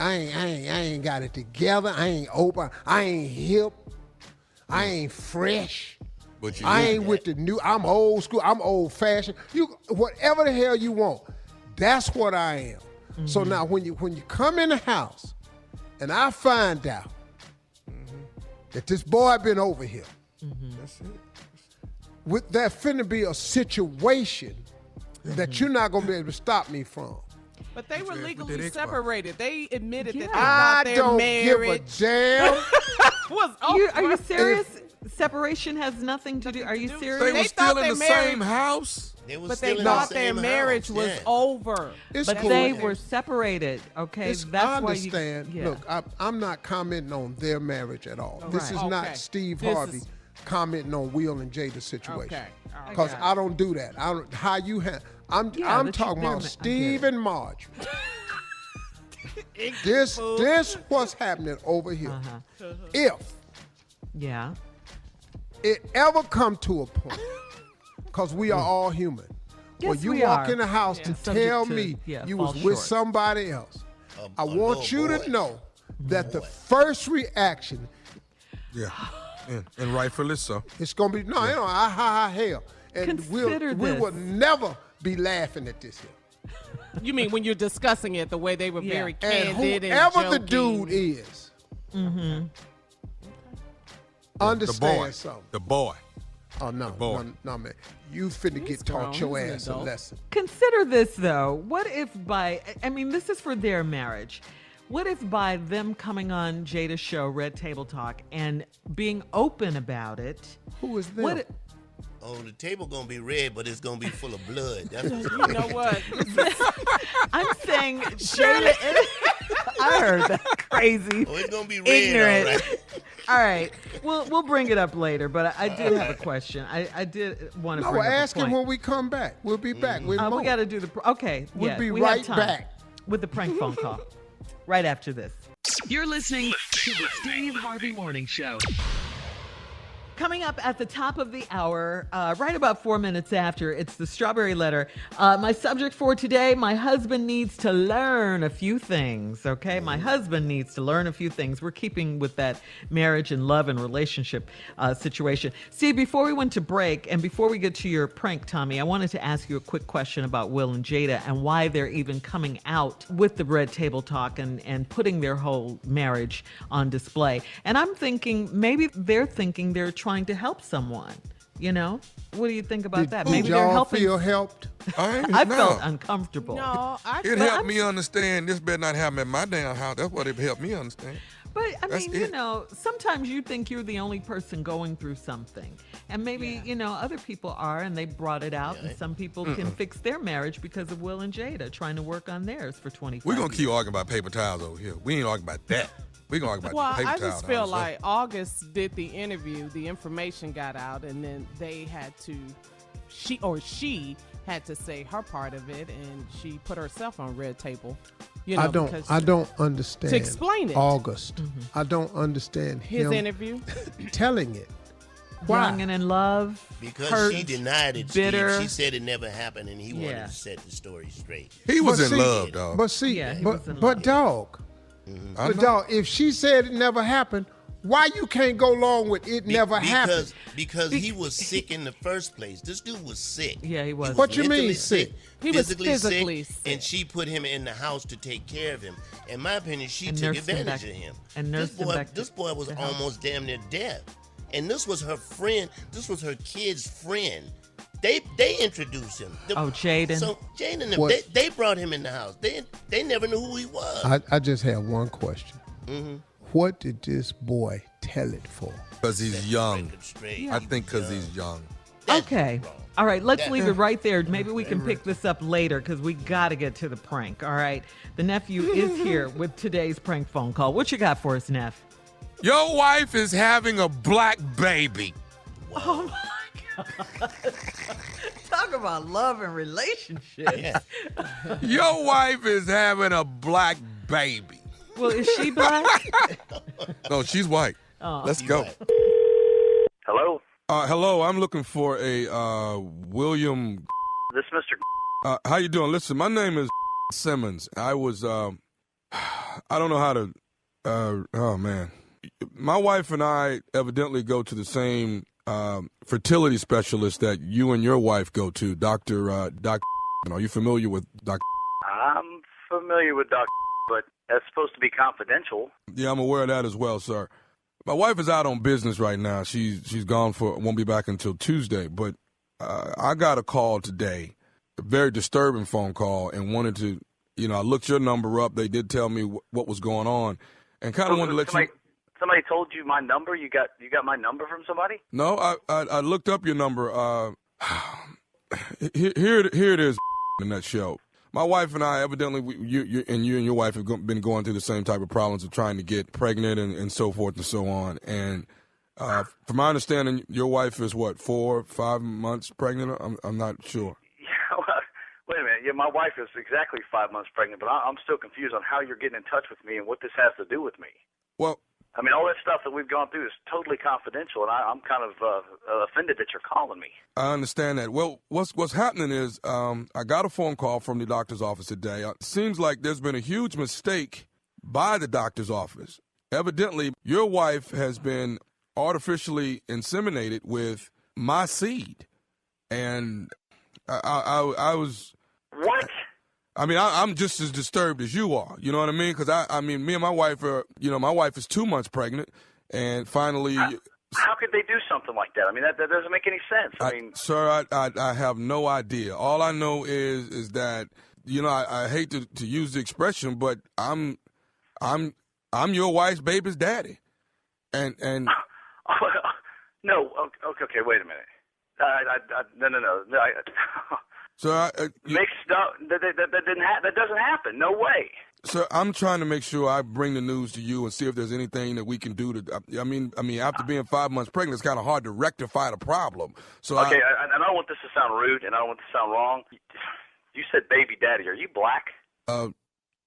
ain't got it together. I ain't open. I ain't hip. I ain't fresh. But I ain't with the new. I'm old school. I'm old fashioned. You whatever the hell you want. That's what I am. So now when you come in the house and I find out that this boy been over here, that's it. There finna be a situation that you're not gonna be able to stop me from. But they were legally separated. They admitted that they I thought their don't marriage give a damn. was over. Are you serious? Separation has nothing to do. Are you serious? They were still in the same house. But they thought their marriage was over. It's but cool. they were separated. Okay, I that's understand. why you. Look, I'm not commenting on their marriage at all. This is not Steve Harvey commenting on Will and Jada's situation. Because I don't do that. I don't. How you have? I'm talking about Steve and Marge. This what's happening over here. If it ever come to a point, because we are all human, Yes, when you we walk are. in the house to Subject tell to- me you fall was with short. somebody else, I want you boy. to know that the first reaction, and rightfully so. it's gonna be you know, hell, and Consider we this. will never be laughing at this here. You mean when you're discussing it, the way they were very candid and whoever the joking. dude is, understand something. The boy. Oh no, boy. no, man! You finna get taught your ass a lesson. Consider this though. What if this is for their marriage. What if by them coming on Jada's show, Red Table Talk, and being open about it? Who is them? Oh, the table gonna be red, but it's gonna be full of blood. That's what's You know what? I'm saying, Shirley. I heard that crazy. Oh, it's gonna be red, ignorant. all right. All right, we'll bring it up later. But I did have a question. I did want to No, bring up ask a him point. when we come back. We'll be back. We got to do the okay. We'll yeah, be we right have time back with the prank phone call right after this. You're listening to the Steve Harvey Morning Show. coming up at the top of the hour, right about 4 minutes after, it's the Strawberry Letter. My subject for today, my husband needs to learn a few things, okay? My husband needs to learn a few things. We're keeping with that marriage and love and relationship situation. See, before we went to break and before we get to your prank, Tommy, I wanted to ask you a quick question about Will and Jada and why they're even coming out with the Red Table Talk and putting their whole marriage on display. And I'm thinking maybe they're thinking they're trying to help someone, you know? What do you think about that? Maybe they're helping. Feel helped? I felt uncomfortable. No, it helped me understand this better not happen at my damn house. That's what it helped me understand. But, I mean, you know, sometimes you think you're the only person going through something. And maybe, you know, other people are, and they brought it out, and some people can fix their marriage because of Will and Jada trying to work on theirs for 25 years. We're going to keep arguing about paper towels over here. We ain't arguing about that. We're going to argue about paper towels. Well, I just feel like August did the interview, the information got out, and then they had to, she had to say her part of it, and she put herself on Red Table. You know, I don't understand. To explain it. August. I don't understand his interview. Telling it. Why? Young and in love. Because hurt, she denied it, bitter. Steve. She said it never happened, and he wanted to set the story straight. He was in love, dog. But see, but dog. But dog, if she said it never happened, why you can't go along with it never happened? Because he was sick in the first place. This dude was sick. Yeah, he was. What you mean sick? He was physically sick, and she put him in the house to take care of him. In my opinion, she took advantage of him. And this boy was almost damn near dead. And this was her friend. This was her kid's friend. They introduced him. Jaden. So Jaden, they brought him in the house. They never knew who he was. I just have one question. What did this boy tell it for? Because he's young. I think because he's young. Okay. All right, let's leave it right there. Maybe we can pick this up later because we got to get to the prank. All right. The nephew is here with today's prank phone call. What you got for us, Neff? Your wife is having a black baby. Oh, my God. Talk about love and relationships. Your wife is having a black baby. Well, is she black? No, she's white. Oh. Let's go. Hello? Hello, I'm looking for a William. This is Mr. How you doing? Listen, my name is Simmons. I was, I don't know how to, oh, man. My wife and I evidently go to the same fertility specialist that you and your wife go to, Dr. Are you familiar with Dr.? I'm familiar with Dr., but that's supposed to be confidential. Yeah, I'm aware of that as well, sir. My wife is out on business right now. She's gone won't be back until Tuesday. But I got a call today, a very disturbing phone call, and wanted to, I looked your number up. They did tell me what was going on, and kind of wanted to let you. Somebody told you my number? You got my number from somebody? No, I looked up your number. Here it is in that show. My wife and I, evidently, you and your wife have been going through the same type of problems of trying to get pregnant and so forth and so on. And from my understanding, your wife is, 4 or 5 months pregnant? I'm not sure. Yeah, well, wait a minute. Yeah, my wife is exactly 5 months pregnant, but I'm still confused on how you're getting in touch with me and what this has to do with me. Well, I mean, all that stuff that we've gone through is totally confidential, and I'm kind of offended that you're calling me. I understand that. Well, what's happening is I got a phone call from the doctor's office today. It seems like there's been a huge mistake by the doctor's office. Evidently, your wife has been artificially inseminated with my seed, and I was... What? I mean, I'm just as disturbed as you are. You know what I mean? Because I mean, me and my wife are, my wife is 2 months pregnant, and finally. How could they do something like that? I mean, that doesn't make any sense. I mean, sir, I have no idea. All I know is that I hate to use the expression, but I'm your wife's baby's daddy, and. No, okay, wait a minute. No. So mixed up. That doesn't happen. No way. Sir, I'm trying to make sure I bring the news to you and see if there's anything that we can do to. I mean, after being 5 months pregnant, it's kind of hard to rectify the problem. So okay, I don't want this to sound rude, and I don't want this to sound wrong. You said baby daddy. Are you black?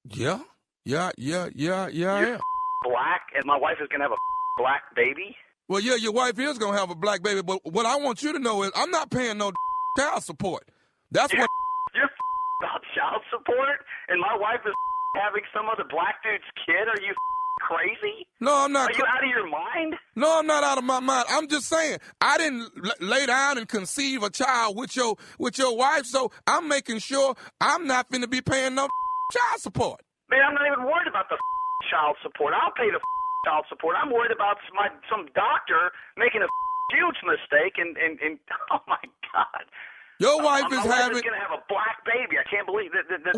Yeah. I am. Black, and my wife is gonna have a black baby. Well, yeah, your wife is going to have a black baby, but what I want you to know is I'm not paying no child support. That's what... You're about child support, and my wife is having some other black dude's kid? Are you crazy? No, I'm not. Are you out of your mind? No, I'm not out of my mind. I'm just saying, I didn't lay down and conceive a child with your wife, so I'm making sure I'm not finna be paying no child support. Man, I'm not even worried about the child support. I'll pay the child support. I'm worried about some doctor making a huge mistake, and oh my God. Your wife is my having... wife is going to have a black baby. I can't believe it. This is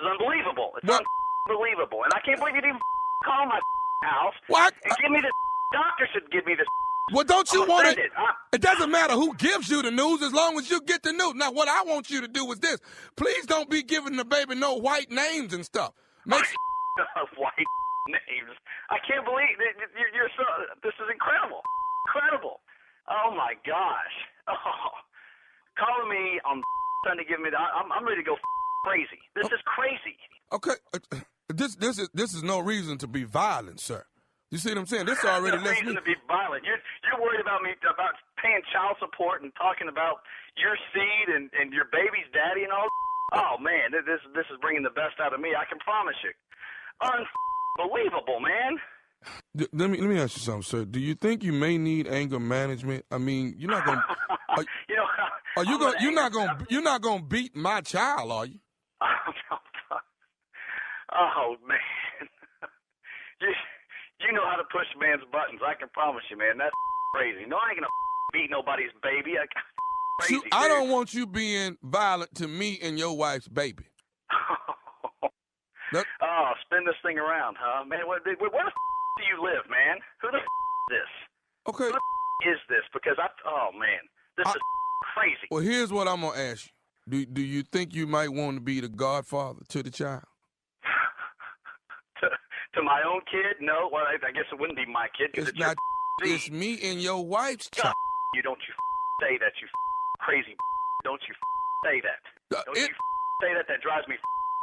unbelievable. It's unbelievable. And I can't believe you didn't call my house and give me the doctor should give me the... Well, don't you want it? It doesn't matter who gives you the news as long as you get the news. Now, what I want you to do is this. Please don't be giving the baby no white names and stuff. White names. I can't believe you're so... This is incredible. Incredible. Oh, my gosh. Oh. Calling me on Sunday, giving me I'm ready to go crazy. This is crazy. Okay, this is no reason to be violent, sir. You see what I'm saying? This already lets me... reason to be violent. You're worried about me about paying child support and talking about your seed and your baby's daddy and all. Oh man, this is bringing the best out of me. I can promise you. Unbelievable, man. Let me ask you something, sir. Do you think you may need anger management? I mean, you're not gonna. You're not gonna beat my child, are you? Oh man, you know how to push man's buttons. I can promise you, man. That's crazy. No, I ain't gonna beat nobody's baby. Crazy, I don't want you being violent to me and your wife's baby. Spin this thing around, huh, man? Where the do you live, man? Who the is this? Okay. Who the is this? Because this is crazy. Well, here's what I'm gonna ask you. Do you think you might want to be the godfather to the child? to my own kid? No. Well, I guess it wouldn't be my kid because it's not. It's me and your wife's child. You don't say that, you crazy. Don't you say that. Don't you say that. That drives me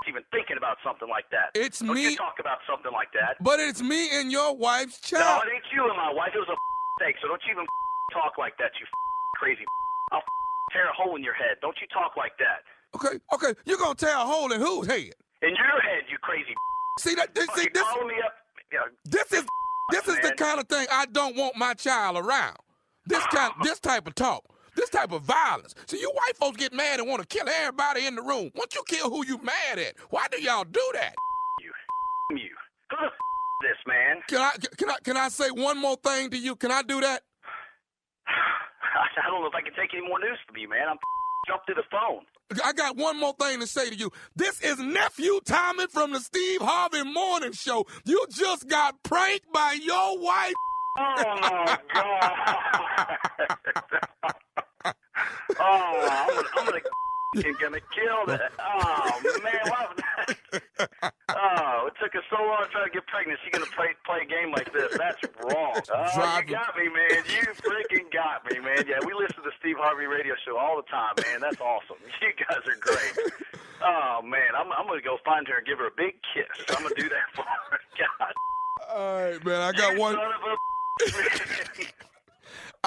even thinking about something like that. It's don't me. You talk about something like that. But it's me and your wife's child. No, it ain't you and my wife. It was a mistake. So don't you even talk like that, you crazy. I'll tear a hole in your head. Don't you talk like that. Okay. You're gonna tear a hole in whose head? In your head, you crazy. See that? This calling me up. This is the kind of thing I don't want my child around. This type of talk. This type of violence. See, you white folks get mad and want to kill everybody in the room. Once you kill who you mad at, why do y'all do that? You. Who the this, man? Can I say one more thing to you? Can I do that? I don't know if I can take any more news from you, man. I'm jumped to the phone. I got one more thing to say to you. This is Nephew Tommy from the Steve Harvey Morning Show. You just got pranked by your wife. Oh, my God. I'm gonna kill that. Oh, man. It took us so long to try to get pregnant. She's gonna play a game like this. That's wrong. You got me, man. You freaking got me, man. Yeah, we listen to the Steve Harvey Radio Show all the time, man. That's awesome. You guys are great. Oh, man. I'm gonna go find her and give her a big kiss. I'm gonna do that for her. God. All right, man.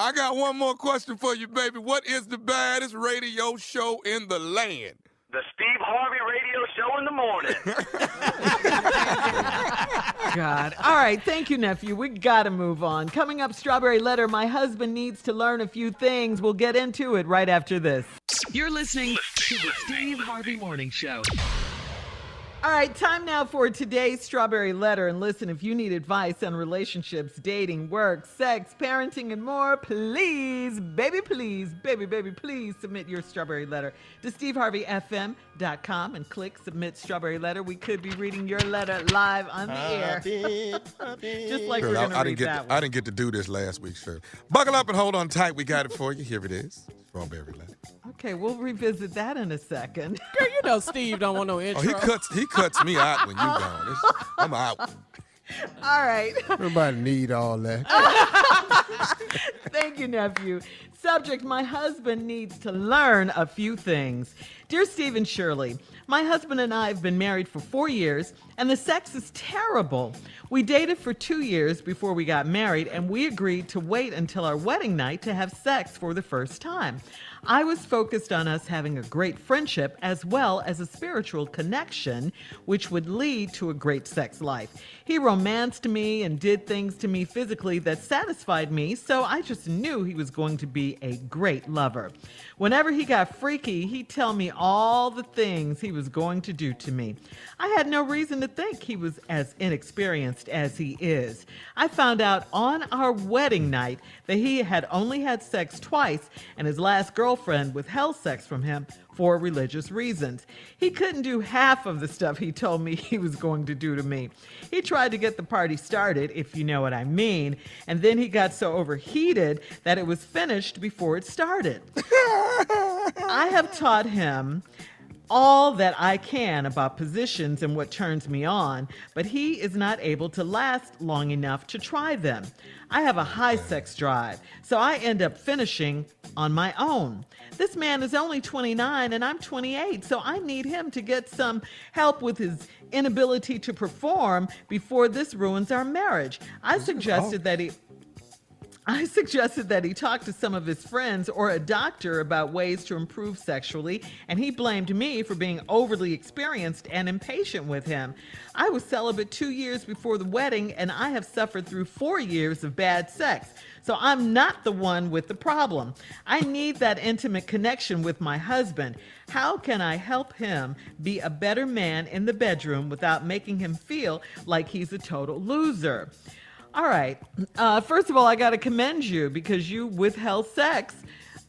I got one more question for you, baby. What is the baddest radio show in the land? The Steve Harvey Radio Show in the morning. God. All right. Thank you, nephew. We got to move on. Coming up, Strawberry Letter. My husband needs to learn a few things. We'll get into it right after this. You're listening to the Steve Harvey Morning Show. All right, time now for today's Strawberry Letter. And listen, if you need advice on relationships, dating, work, sex, parenting, and more, please, baby, please submit your Strawberry Letter to SteveHarveyFM.com and click Submit Strawberry Letter. We could be reading your letter live on the air. Just like we're going to read that one. I didn't get to do this last week, Shirley. Buckle up and hold on tight. We got it for you. Here it is. Strawberry Letter. Okay, we'll revisit that in a second. Girl, you know Steve don't want no intro. Oh, he cuts me out when you gone. I'm out. All right. Nobody need all that. Thank you, nephew. Subject, my husband needs to learn a few things. Dear Steve and Shirley, my husband and I have been married for 4 years, and the sex is terrible. We dated for 2 years before we got married, and we agreed to wait until our wedding night to have sex for the first time. I was focused on us having a great friendship as well as a spiritual connection, which would lead to a great sex life. He romanced me and did things to me physically that satisfied me, so I just knew he was going to be a great lover. Whenever he got freaky, he'd tell me all the things he was going to do to me. I had no reason to think he was as inexperienced as he is. I found out on our wedding night that he had only had sex twice, and his last girlfriend withheld sex from him for religious reasons. He couldn't do half of the stuff he told me he was going to do to me. He tried to get the party started, if you know what I mean, and then he got so overheated that it was finished before it started. I have taught him all that I can about positions and what turns me on, but he is not able to last long enough to try them. I have a high sex drive, so I end up finishing on my own. This man is only 29 and I'm 28, so I need him to get some help with his inability to perform before this ruins our marriage. I suggested that he talk to some of his friends or a doctor about ways to improve sexually, and he blamed me for being overly experienced and impatient with him. I was celibate 2 years before the wedding, and I have suffered through 4 years of bad sex, so I'm not the one with the problem. I need that intimate connection with my husband. How can I help him be a better man in the bedroom without making him feel like he's a total loser? All right. First of all, I got to commend you because you withheld sex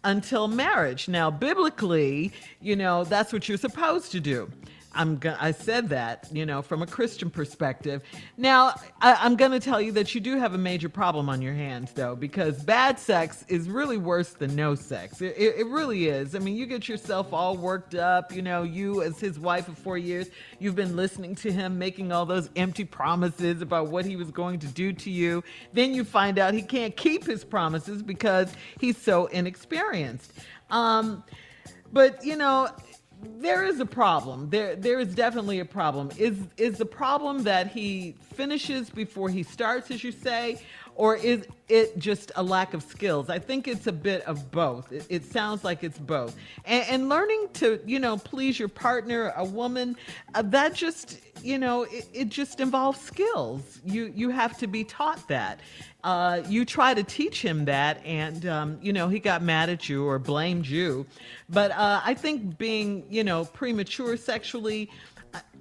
until marriage. Now, biblically, that's what you're supposed to do. I said that, from a Christian perspective. Now, I'm going to tell you that you do have a major problem on your hands, though, because bad sex is really worse than no sex. It really is. I mean, you get yourself all worked up. You as his wife of 4 years, you've been listening to him making all those empty promises about what he was going to do to you. Then you find out he can't keep his promises because he's so inexperienced. But, there is a problem. There is definitely a problem. Is the problem that he finishes before he starts, as you say, or is it just a lack of skills? I think it's a bit of both. It sounds like it's both. And learning to, please your partner, a woman, that just, it just involves skills. You have to be taught that. You try to teach him that, and he got mad at you or blamed you. But I think being premature sexually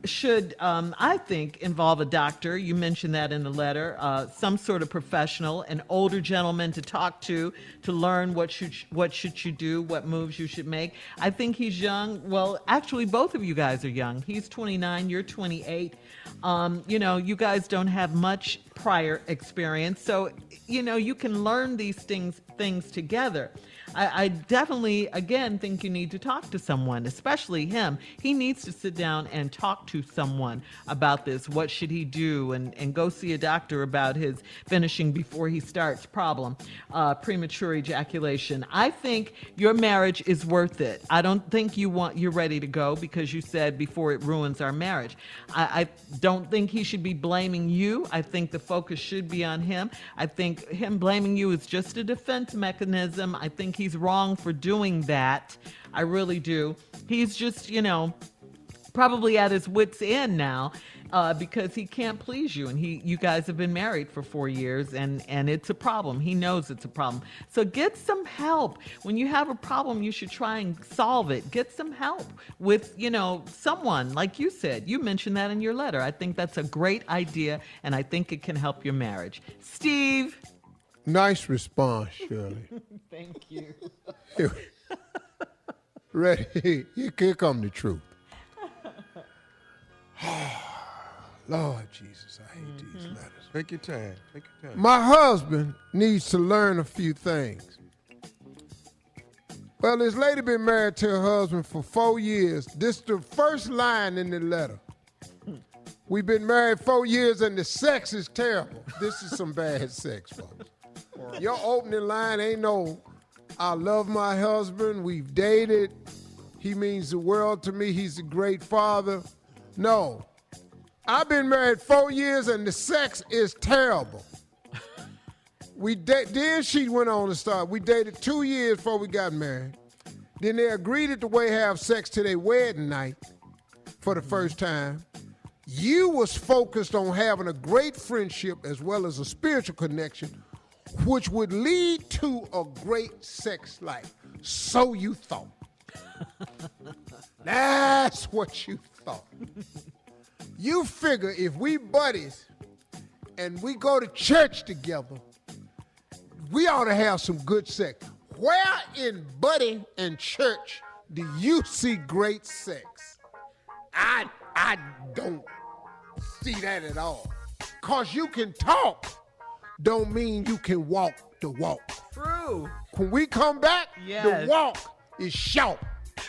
should I think involve a doctor. You mentioned that in the letter. Some sort of professional, an older gentleman to talk to learn what should you do, what moves you should make. I think he's young. Well, actually, both of you guys are young. He's 29, you're 28. You guys don't have much prior experience, so you can learn these things together. I definitely, again, think you need to talk to someone, especially him. He needs to sit down and talk to someone about this. What should he do? And go see a doctor about his finishing before he starts problem, premature ejaculation. I think your marriage is worth it. I don't think you're ready to go because you said before it ruins our marriage. I don't think he should be blaming you. I think the focus should be on him. I think him blaming you is just a defense mechanism. I think he's wrong for doing that. I really do. He's just, probably at his wit's end now because he can't please you. And you guys have been married for 4 years and it's a problem. He knows it's a problem. So get some help. When you have a problem, you should try and solve it. Get some help with, someone, like you said. You mentioned that in your letter. I think that's a great idea, and I think it can help your marriage. Steve? Nice response, Shirley. Thank you. Ready? Here come the truth. Lord Jesus, I hate these letters. Take your time. My husband needs to learn a few things. Well, this lady been married to her husband for 4 years. This is the first line in the letter. We've been married 4 years and the sex is terrible. This is some bad sex, folks. Your opening line ain't no, I love my husband, we've dated, he means the world to me, he's a great father. No. I've been married 4 years and the sex is terrible. Then she went on to start. We dated 2 years before we got married. Then they agreed at the way to have sex to their wedding night for the first time. You was focused on having a great friendship as well as a spiritual connection, which would lead to a great sex life. So you thought. That's what you thought. You figure if we buddies and we go to church together, we ought to have some good sex. Where in buddy and church do you see great sex? I don't see that at all. 'Cause you can talk don't mean you can walk the walk. True. When we come back, the walk is short.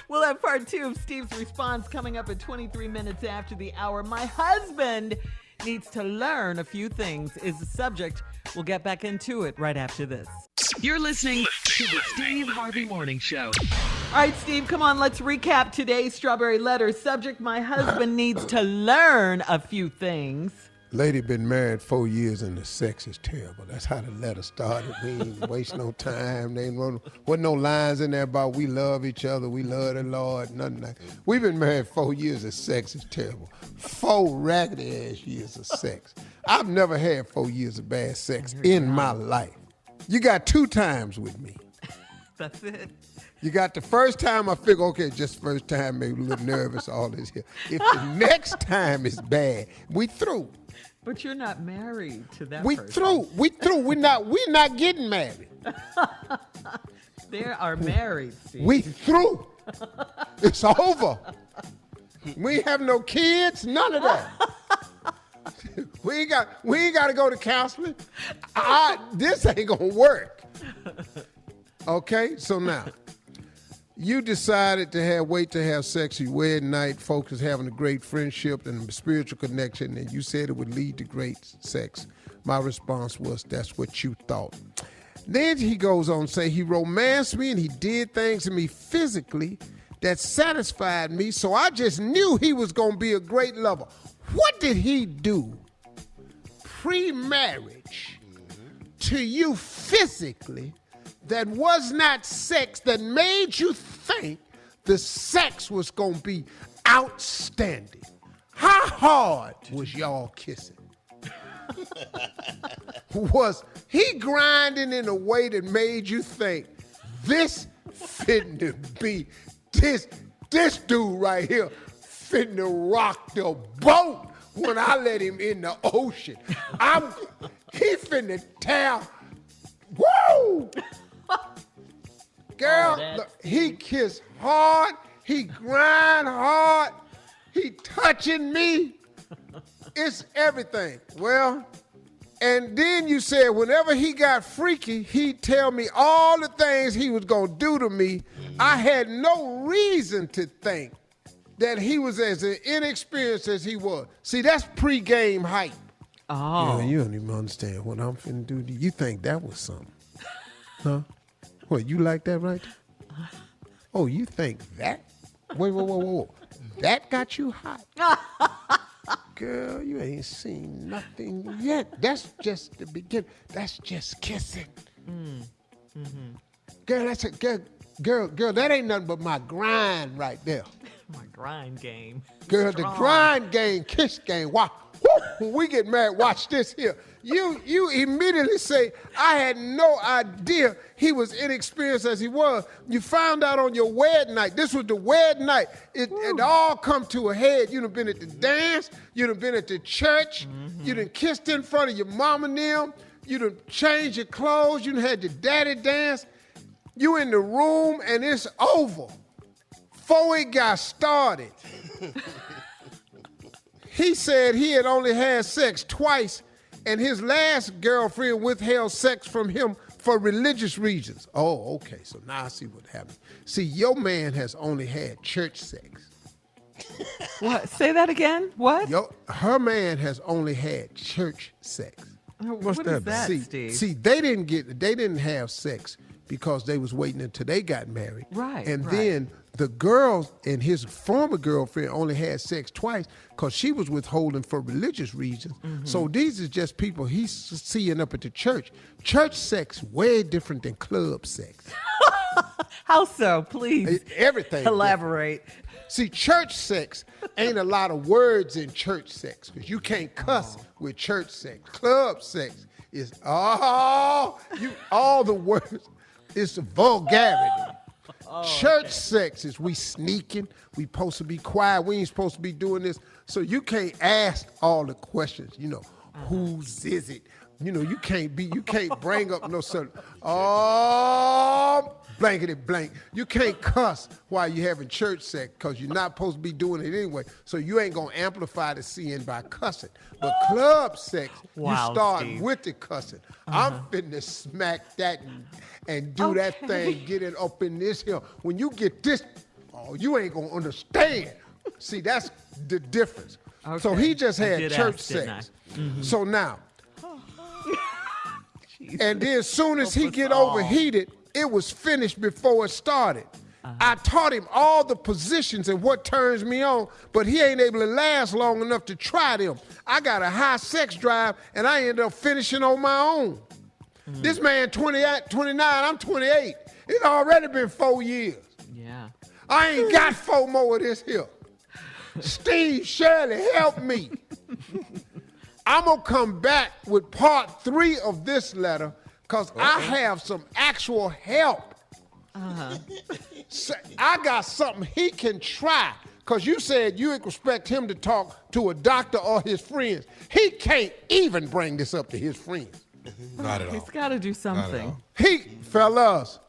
We'll have part 2 of Steve's response coming up at 23 minutes after the hour. My husband needs to learn a few things is the subject. We'll get back into it right after this. You're listening to the Steve Harvey Morning Show. All right, Steve, come on. Let's recap today's Strawberry Letter. Subject, my husband needs to learn a few things. Lady been married 4 years and the sex is terrible. That's how the letter started. We ain't waste no time. There wasn't no lines in there about we love each other, we love the Lord, nothing like that. We've been married 4 years and sex is terrible. 4 raggedy-ass years of sex. I've never had 4 years of bad sex in my life. You got 2 times with me. That's it. You got the first time I figure, okay, just first time, maybe a little nervous, all this here. If the next time is bad, we through. But you're not married to that person. We through. We're not getting married. They are married, Steve. We through. It's over. We ain't have no kids, none of that. We ain't got to go to counseling. This ain't gonna work. Okay, so now you decided to wait to have sex your wedding night, focus having a great friendship and a spiritual connection, and you said it would lead to great sex. My response was, that's what you thought. Then he goes on to say he romanced me and he did things to me physically that satisfied me, so I just knew he was going to be a great lover. What did he do pre-marriage to you physically that was not sex that made you think the sex was going to be outstanding? How hard was y'all kissing? Was he grinding in a way that made you think this fitting to be this dude right here fitting to rock the boat when I let him in the ocean? He finna tear. Woo! Girl, look, he kissed hard, he grind hard, he touching me. It's everything. Well, and then you said whenever he got freaky, he'd tell me all the things he was going to do to me. I had no reason to think that he was as inexperienced as he was. See, that's pre-game hype. Oh. You don't even understand what I'm finna do to you. You think that was something. Huh? What, you like that right? Oh, you think that? Whoa. That got you hot? Girl, you ain't seen nothing yet. That's just the beginning. That's just kissing. Girl, that's a girl, that ain't nothing but my grind right there. My grind game. Girl, Strong. the grind game, kiss game. Wow. When we get married, watch this here. You immediately say, I had no idea he was inexperienced as he was. You found out on your wedding night. This was the wedding night. It all come to a head. You done been at the dance. You done been at the church. You done kissed in front of your mom and them. You done changed your clothes. You done had your daddy dance. You in the room and it's over. Before it got started, he said he had only had sex twice and his last girlfriend withheld sex from him for religious reasons. Oh, okay, so now I see what happened. See, your man has only had church sex. What? Say that again? What? Her man has only had church sex. What is that, Steve? See, they didn't have sex because they was waiting until they got married. Right. And then the girl and his former girlfriend only had sex twice because she was withholding for religious reasons. Mm-hmm. So these is just people he's seeing up at the church. Church sex way different than club sex. How so? Please. Everything. Elaborate. See, church sex ain't a lot of words in church sex because you can't cuss with church sex. Club sex is all the words. It's vulgarity. Church sex is we sneaking. We supposed to be quiet. We ain't supposed to be doing this. So you can't ask all the questions. Whose is it? You can't bring up no certain. Blankety blank. You can't cuss while you're having church sex because you're not supposed to be doing it anyway. So you ain't going to amplify the sin by cussing. But club sex, you start Steve. with the cussing. I'm finna smack that and do that thing, get it up in this hill. When you get this, you ain't going to understand. See, that's the difference. Okay. So he just had church ask, sex. Mm-hmm. So now, and then as soon as he get overheated, it was finished before it started. I taught him all the positions and what turns me on, but he ain't able to last long enough to try them. I got a high sex drive, and I ended up finishing on my own. This man 28, 29, I'm 28. It's already been 4 years. Yeah. I ain't got 4 more of this here. Steve, Shirley, help me. I'm going to come back with part 3 of this letter because I have some actual help. So I got something he can try. Because you said you expect him to talk to a doctor or his friends. He can't even bring this up to his friends. Not at all. He's got to do something. Fellas,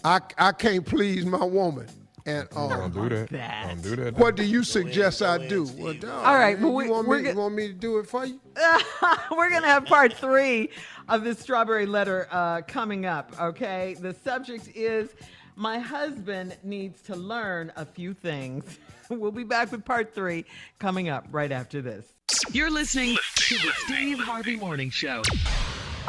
I can't please my woman. And Don't do that. Don't do that. what do you suggest I do? Well, All right, well, you want me to do it for you? We're going to have part 3 of this strawberry letter coming up, okay? The subject is, my husband needs to learn a few things. We'll be back with part 3 coming up right after this. You're listening to the Steve Harvey Morning Show.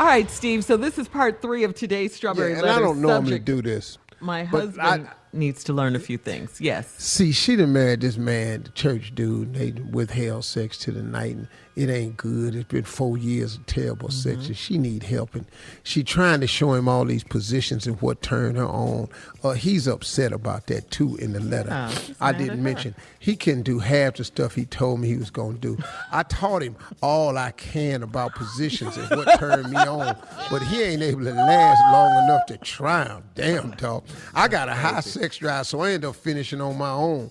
All right, Steve, so this is part 3 of today's strawberry letter. And I don't normally subject. do this. My husband needs to learn a few things. Yes. See, she done married this man, the church dude. They withheld sex to the night, and it ain't good. It's been 4 years of terrible sex, and she need help. And she trying to show him all these positions and what turned her on. He's upset about that, too, in the letter. I didn't mention. He couldn't do half the stuff he told me he was going to do. I taught him all I can about positions and what turned me on, but he ain't able to last long enough to try them. Damn, dog. I got a high sex drive, so I end up finishing on my own.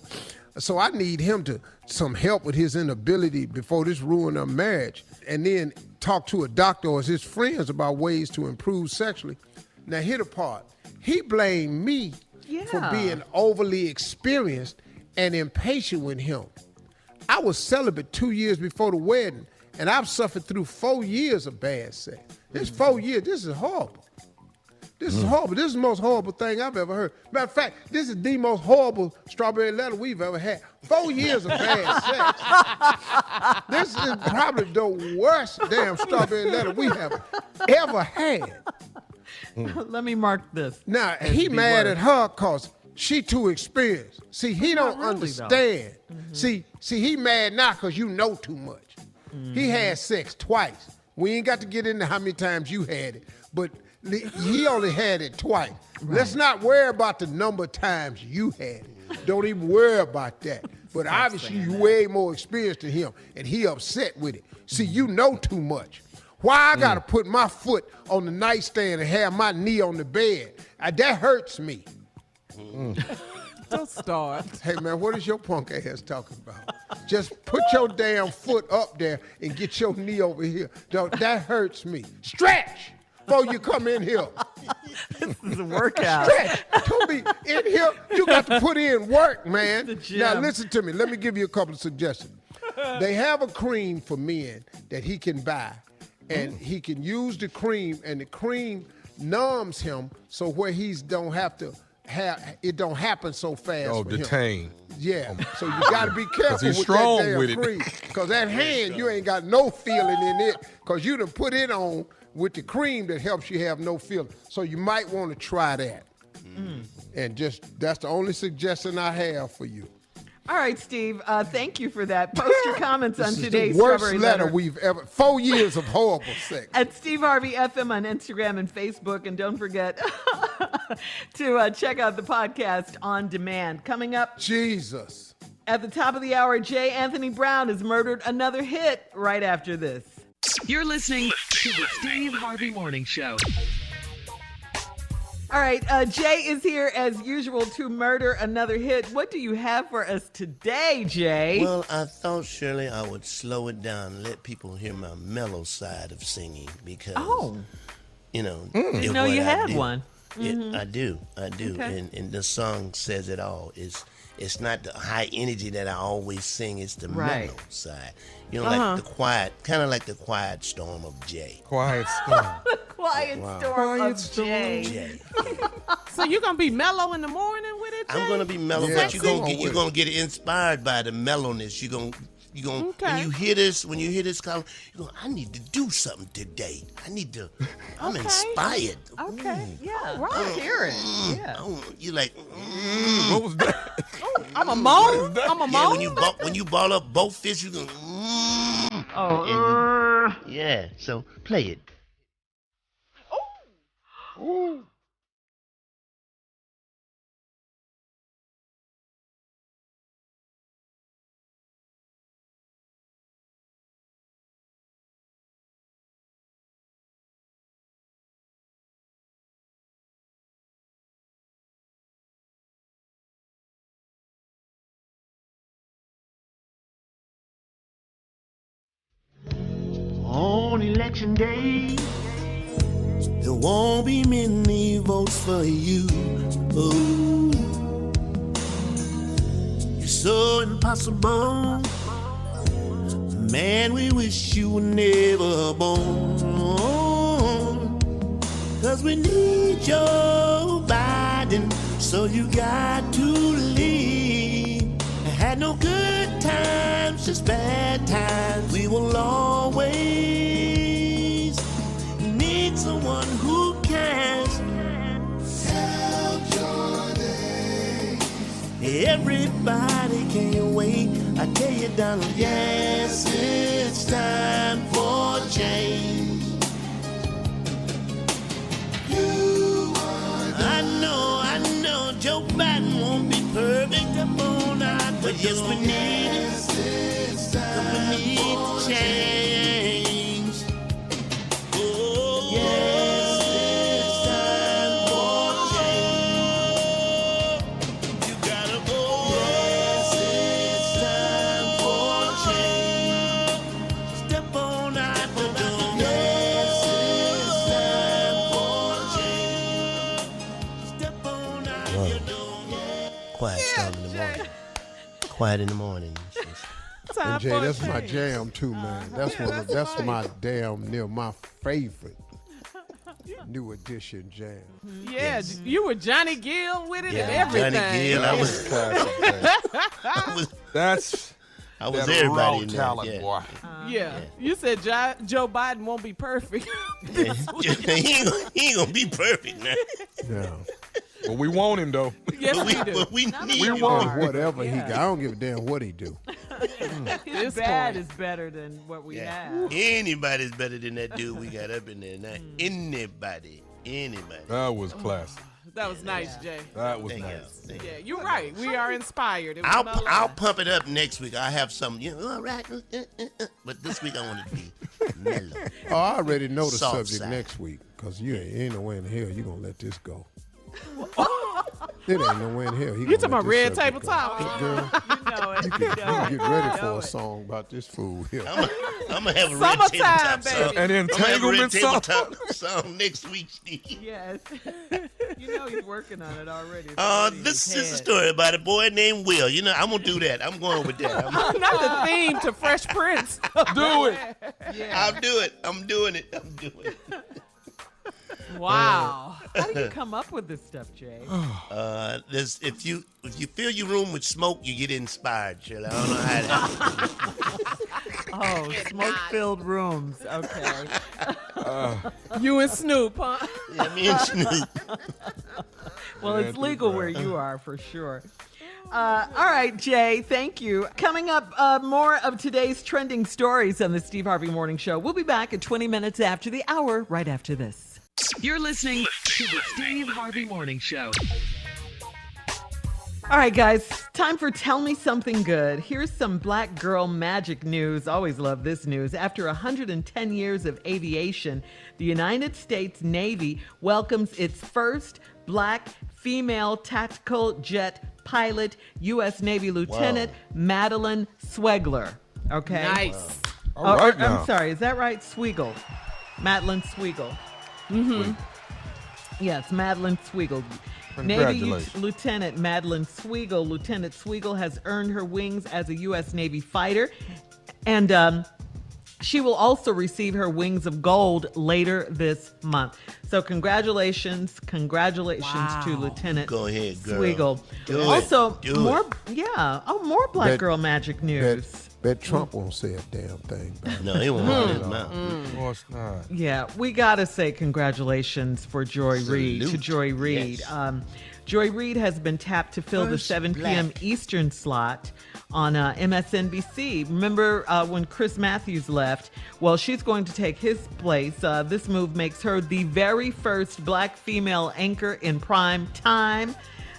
So I need him to some help with his inability before this ruin our marriage, and then talk to a doctor or his friends about ways to improve sexually. Now, here the part. He blamed me for being overly experienced and impatient with him. I was celibate 2 years before the wedding, and I've suffered through 4 years of bad sex. This 4 years, this is horrible. This is horrible. This is the most horrible thing I've ever heard. Matter of fact, this is the most horrible strawberry letter we've ever had. 4 years of bad sex. This is probably the worst damn strawberry letter we have ever had. Let me mark this. Now, he mad at her because she too experienced. See, he don't understand. See, he mad now because you know too much. He had sex twice. We ain't got to get into how many times you had it, but he only had it twice. Right. Let's not worry about the number of times you had it. Don't even worry about that. But obviously you way more experienced than him, and he upset with it. See, you know too much. Why I gotta put my foot on the nightstand and have my knee on the bed? That hurts me. Don't start. Hey, man, what is your punk ass talking about? Just put your damn foot up there and get your knee over here. That hurts me. Stretch before you come in here. This is a workout. Stretch. Don't be in here. You got to put in work, man. Now, listen to me. Let me give you a couple of suggestions. They have a cream for men that he can buy, and he can use the cream, and the cream numbs him so where he don't have to it don't happen so fast. Oh, for him. detain. Yeah, so you got to be careful he's with strong that damn with it. cream. Because that hand, you ain't got no feeling in it because you done put it on with the cream that helps you have no feeling. So you might want to try that. And that's the only suggestion I have for you. All right, Steve, thank you for that. Post your comments on This is today's the worst Strawberry letter Letter we've ever, 4 years of horrible sex. at Steve Harvey FM on Instagram and Facebook. And don't forget to check out the podcast on demand. Coming up, Jesus. At the top of the hour, J. Anthony Brown has murdered another hit right after this. You're listening to the Steve Harvey Morning Show. All right, Jay is here as usual to murder another hit. What do you have for us today, Jay? Well, I thought, Shirley, I would slow it down and let people hear my mellow side of singing because, you know. Didn't know you had one. I do. Okay. And the song says it all. It's not the high energy that I always sing. It's the mellow side. You know, like the quiet, kind of like the quiet storm of Jay. Quiet storm. Quiet storm of Jay. So you're going to be mellow in the morning with it, Jay? I'm going to be mellow, but you're going to get inspired by the mellowness. You're going when you hear this column, you go, I need to do something today. I'm inspired. Okay, yeah. Right, hear it. Yeah. You like, What was that? I'm a moan. Yeah, when you ball up both fists, you go, yeah, so play it. Ooh. On election day, there won't be many votes for you. Ooh. You're so impossible. Man, we wish you were never born. 'Cause we need Joe Biden, so you got to leave. I had no good times, just bad times. We will always need someone who cares. Tell Jordan. Everybody can't wait. I tell you, Donald, yes, it's time for change. I know, Joe Biden won't be perfect up all night, but yes, we need it. We need to change. Oh, yes, it's time for change. You gotta go. Yes, it's time for change. Step on out the door. Yes, it's time for change. Step on out your door. Quiet storm in the morning. Quiet in the morning. And Jay, that's my jam too, man. That's my damn near my favorite new edition jam. Yeah, you were Johnny Gill with it and everything. Johnny Gill, I was everybody in there. talent, boy. Yeah, you said Joe Biden won't be perfect. He ain't gonna be perfect now. Yeah. But we want him, though. Yes, we do. But we need him. Whatever he got. I don't give a damn what he do. His bad is better than what we have. Anybody's better than that dude we got up in there. Not anybody. That was classic. That was nice, Jay. That was nice. Yeah, you're right. We are inspired. I'll pump it up next week. I'll have some, all right. But this week I want it to be mellow. Oh, I already know the Soft subject side. next week because you ain't no way in hell you're going to let this go. It ain't no way in hell. You talking about red table talk? Girl, You know it. you get ready for a song about this fool here. I'm going to have a red Summertime, tabletop song. baby. An entanglement song. song next week, Steve. Yes. You know he's working on it already. This is a story about a boy named Will. You know, I'm going to do that. I'm going with that. Not the theme to Fresh Prince. Do it. Yeah. I'll do it. I'm doing it. Wow. How do you come up with this stuff, Jay? If you fill your room with smoke, you get inspired, Shirley. I don't know how that. Smoke-filled rooms. Okay. You and Snoop, huh? Yeah, me and Snoop. Well, it's legal where you are, for sure. All right, Jay, thank you. Coming up, more of today's trending stories on the Steve Harvey Morning Show. We'll be back at 20 minutes after the hour, right after this. You're listening to the Steve Harvey Morning Show. All right, guys, time for Tell Me Something Good. Here's some black girl magic news. Always love this news. After 110 years of aviation, the United States Navy welcomes its first black female tactical jet pilot, U.S. Navy Lieutenant Madeline Swegler. Okay? Nice. All right now. I'm sorry, is that right? Swegel. Madeline Swegel. Mm-hmm. Yes, Madeline Swegel. Navy Lieutenant Madeline Swegel. Lieutenant Swegel has earned her wings as a U.S. Navy fighter, and she will also receive her wings of gold later this month. So congratulations to Lieutenant Go ahead, girl. Swegel. Do also, it. more black girl magic news. Bet Trump won't say a damn thing. No, he won't run his mouth. Of course not. Yeah, we got to say congratulations for Joy Reid. To Joy Reid. Yes. Joy Reid has been tapped to fill the 7 p.m. Eastern slot on MSNBC. Remember when Chris Matthews left? Well, she's going to take his place. This move makes her the very first black female anchor in prime time.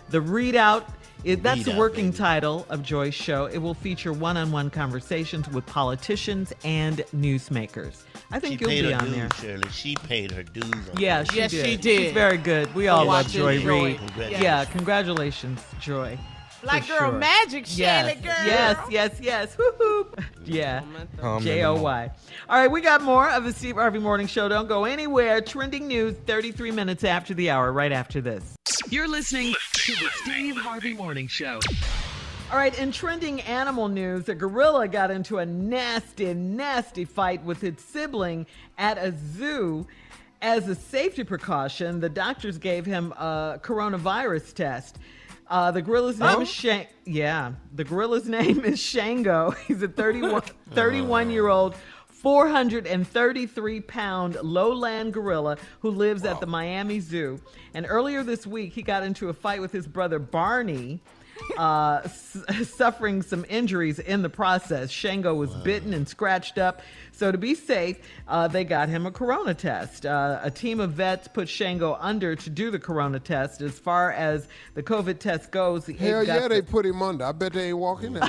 The Readout. That's the working title of Joy's show. It will feature one-on-one conversations with politicians and newsmakers. I think you'll be on there. Shirley. She paid her dues. Yeah, she did. She's very good. We all love Joy Reid. Yeah, congratulations, Joy. Black girl magic, Shirley girl. Yes. Woo-hoo. Yeah. Joy. All right, we got more of the Steve Harvey Morning Show. Don't go anywhere. Trending news 33 minutes after the hour, right after this. You're listening to the Steve Harvey Morning Show. All right, in trending animal news, a gorilla got into a nasty fight with its sibling at a zoo. As a safety precaution, the doctors gave him a coronavirus test. The gorilla's name is the gorilla's name is Shango. He's a 31-year-old 433-pound lowland gorilla who lives at the Miami Zoo. And earlier this week, he got into a fight with his brother Barney, suffering some injuries in the process. Shango was bitten and scratched up. So to be safe, they got him a corona test. A team of vets put Shango under to do the corona test. As far as the COVID test goes, they put him under. I bet they ain't walking there.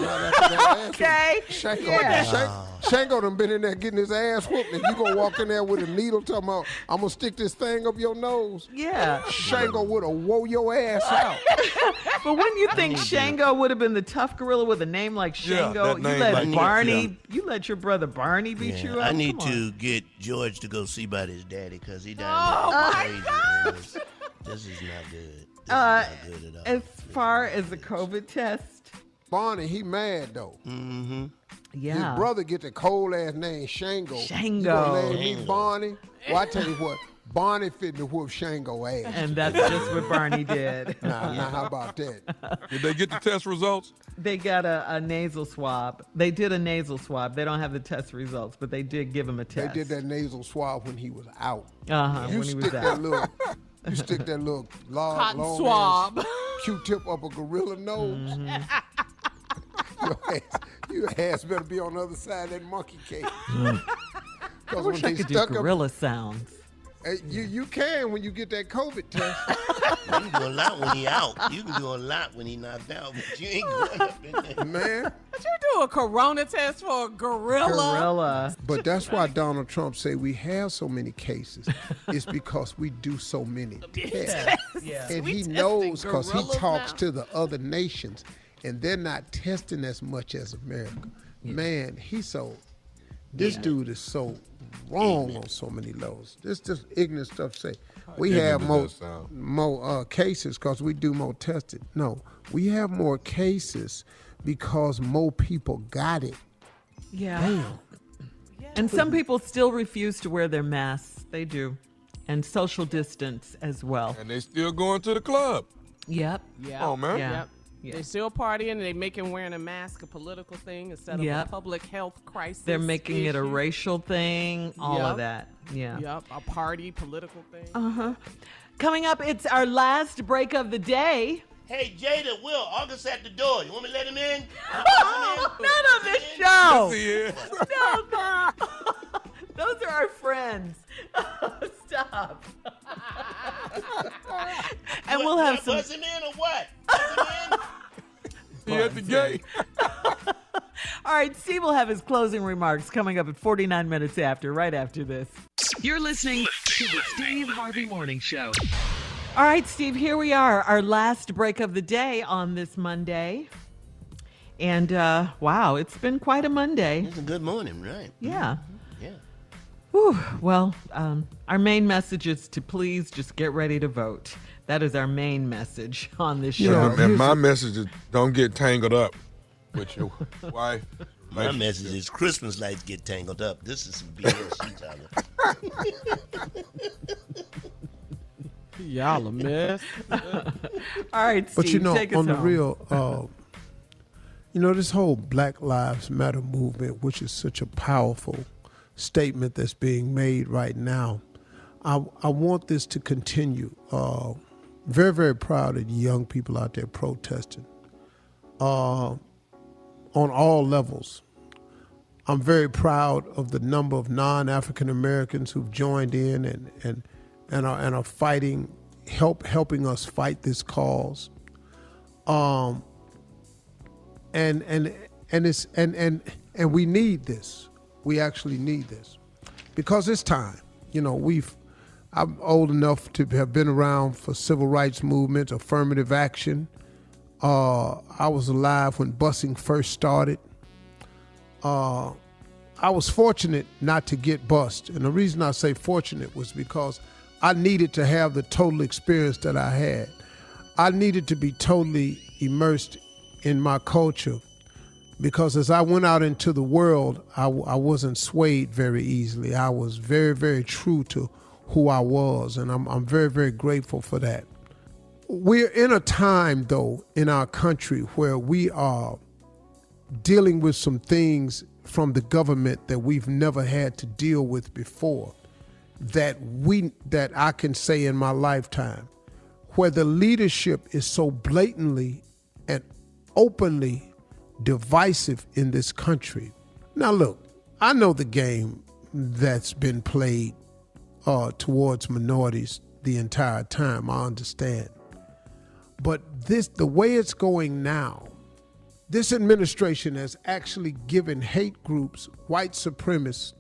Okay. Shango done been in there getting his ass whooped, and you gonna walk in there with a needle talking about, I'm gonna stick this thing up your nose. Yeah. Shango would have wore your ass out. But wouldn't you think Shango would have been the tough gorilla with a name like Shango? You let your brother Barney beat you up? I need to get George to go see about his daddy because he died crazy. This is not good. This is not good at all. As far as the COVID test, Barney, he mad though. Mm-hmm. Yeah. His brother get the cold ass name Shango. You gonna name me Barney? Well, I tell you what, Barney fit to whoop Shango ass. And that's just what Barney did. Now, how about that? Did they get the test results? They got a nasal swab. They did a nasal swab. They don't have the test results, but they did give him a test. They did that nasal swab when he was out. When he was out. You stick that little cotton long swab Q-tip up a gorilla nose. Your ass better be on the other side of that monkey cake. I wish I could do gorilla sounds. You can when you get that COVID test. You can do a lot when he out. You can do a lot when he knocked out, but you ain't going up in there. Man. But you do a corona test for a gorilla? But that's why Donald Trump say we have so many cases. It's because we do so many tests. And he knows because he talks to the other nations, and they're not testing as much as America. Man, this dude is so wrong on so many levels. This just ignorant stuff to say. We have more cases because we do more testing. No, we have more cases because more people got it. Yeah. Damn. And some people still refuse to wear their masks. They do. and social distance as well. And they still going to the club. Yep. Oh, man. Yeah. They still partying and they making wearing a mask a political thing instead of a public health crisis. They're making it a racial thing, all of that. Yeah. Yep, a party, political thing. Uh-huh. Coming up, it's our last break of the day. Hey, Jada, Will, August at the door. You want me to let him in? Not on this show. Yes, he is. No. Those are our friends. Stop. And we'll have some. Buzz him in or what? Buzz him in? He at the gate. All right, Steve will have his closing remarks coming up at 49 minutes after, right after this. You're listening to the Steve Harvey Morning Show. All right, Steve, here we are, our last break of the day on this Monday. And, wow, it's been quite a Monday. It's a good morning, right? Yeah. Yeah. Whew. Well, our main message is to please just get ready to vote. That is our main message on this show. And my message is don't get tangled up with your wife. My message is Christmas lights get tangled up. This is some BS, Y'all a mess. All right, Steve, but you know, take us on the home. real, this whole Black Lives Matter movement, which is such a powerful statement that's being made right now, I want this to continue. Very, very proud of the young people out there protesting on all levels. I'm very proud of the number of non-African Americans who've joined in and are fighting, helping us fight this cause. And we need this. We actually need this because it's time. I'm old enough to have been around for civil rights movements, affirmative action. I was alive when busing first started. I was fortunate not to get bussed. And the reason I say fortunate was because I needed to have the total experience that I had. I needed to be totally immersed in my culture because as I went out into the world, I wasn't swayed very easily. I was very, very true to who I was, and I'm very, very grateful for that. We're in a time, though, in our country where we are dealing with some things from the government that we've never had to deal with before, that I can say in my lifetime, where the leadership is so blatantly and openly divisive in this country. Now, look, I know the game that's been played towards minorities the entire time. I understand. But the way it's going now, this administration has actually given hate groups, white supremacists,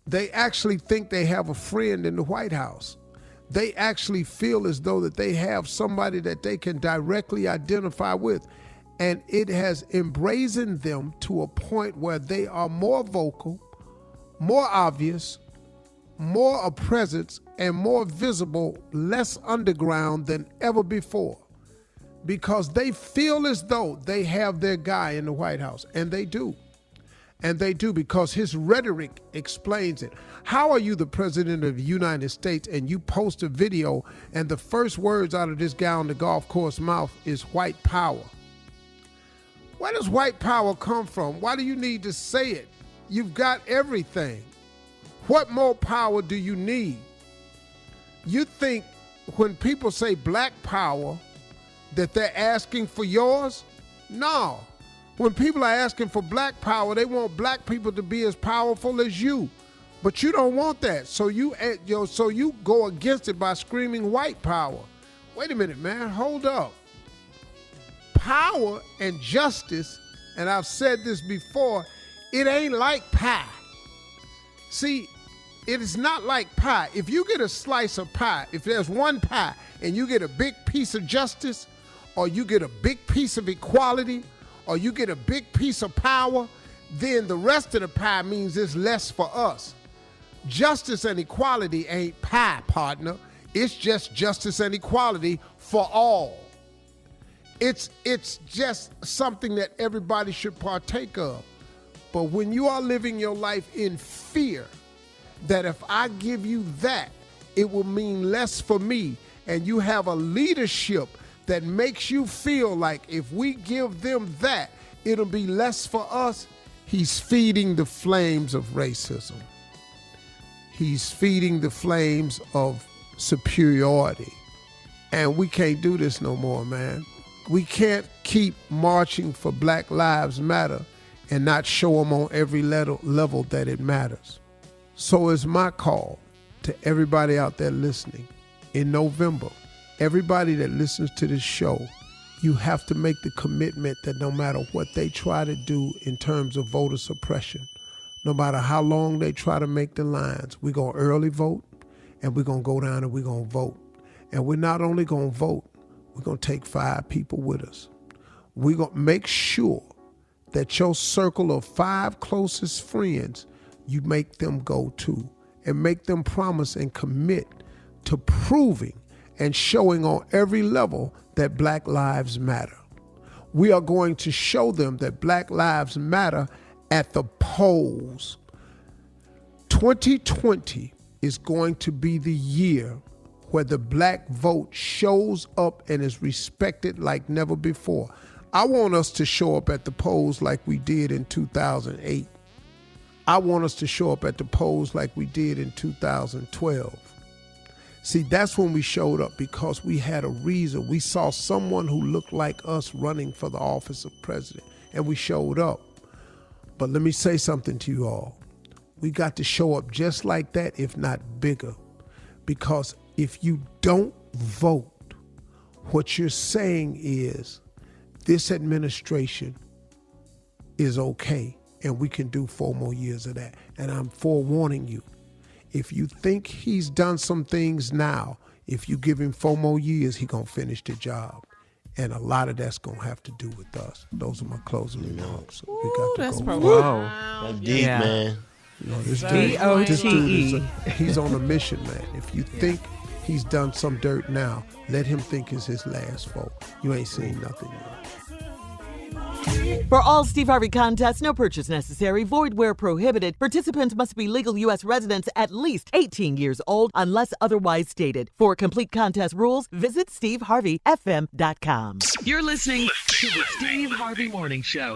they actually think they have a friend in the White House. They actually feel as though that they have somebody that they can directly identify with. And it has embrazened them to a point where they are more vocal, more obvious, more a presence, and more visible, less underground than ever before. Because they feel as though they have their guy in the White House. And they do. And they do, because his rhetoric explains it. How are you the president of the United States and you post a video and the first words out of this guy on the golf course mouth is white power? Where does white power come from? Why do you need to say it? You've got everything. What more power do you need? You think when people say black power that they're asking for yours? No. When people are asking for black power, they want black people to be as powerful as you. But you don't want that. So you go against it by screaming white power. Wait a minute, man. Hold up. Power and justice, and I've said this before, it ain't like pie. See, it is not like pie. If you get a slice of pie, if there's one pie and you get a big piece of justice, or you get a big piece of equality, or you get a big piece of power, then the rest of the pie means it's less for us. Justice and equality ain't pie, partner. It's just justice and equality for all. It's just something that everybody should partake of. But when you are living your life in fear that if I give you that, it will mean less for me. And you have a leadership that makes you feel like if we give them that, it'll be less for us. He's feeding the flames of racism. He's feeding the flames of superiority. And we can't do this no more, man. We can't keep marching for Black Lives Matter and not show them on every level that it matters. So it's my call to everybody out there listening. In November, everybody that listens to this show, you have to make the commitment that no matter what they try to do in terms of voter suppression, no matter how long they try to make the lines, we're going to early vote, and we're going to go down and we're going to vote. And we're not only going to vote, we're going to take 5 people with us. We're going to make sure that your circle of 5 closest friends, you make them go to, and make them promise and commit to proving and showing on every level that Black Lives Matter. We are going to show them that Black Lives Matter at the polls. 2020 is going to be the year where the black vote shows up and is respected like never before. I want us to show up at the polls like we did in 2008. I want us to show up at the polls like we did in 2012. See, that's when we showed up because we had a reason. We saw someone who looked like us running for the office of president, and we showed up. But let me say something to you all. We got to show up just like that, if not bigger. Because if you don't vote, what you're saying is this administration is okay, and we can do 4 more years of that. And I'm forewarning you. If you think he's done some things now, if you give him 4 more years, he's going to finish the job. And a lot of that's going to have to do with us. Those are my closing remarks. So we got to that's go. profound. That's deep, man. You know, this D-O-T-E. dude he's on a mission, man. If you think he's done some dirt now, let him think it's his last vote. You ain't seen nothing yet. For all Steve Harvey contests, no purchase necessary, void where prohibited. Participants must be legal U.S. residents at least 18 years old unless otherwise stated. For complete contest rules, visit steveharveyfm.com. You're listening to the Steve Harvey Morning Show.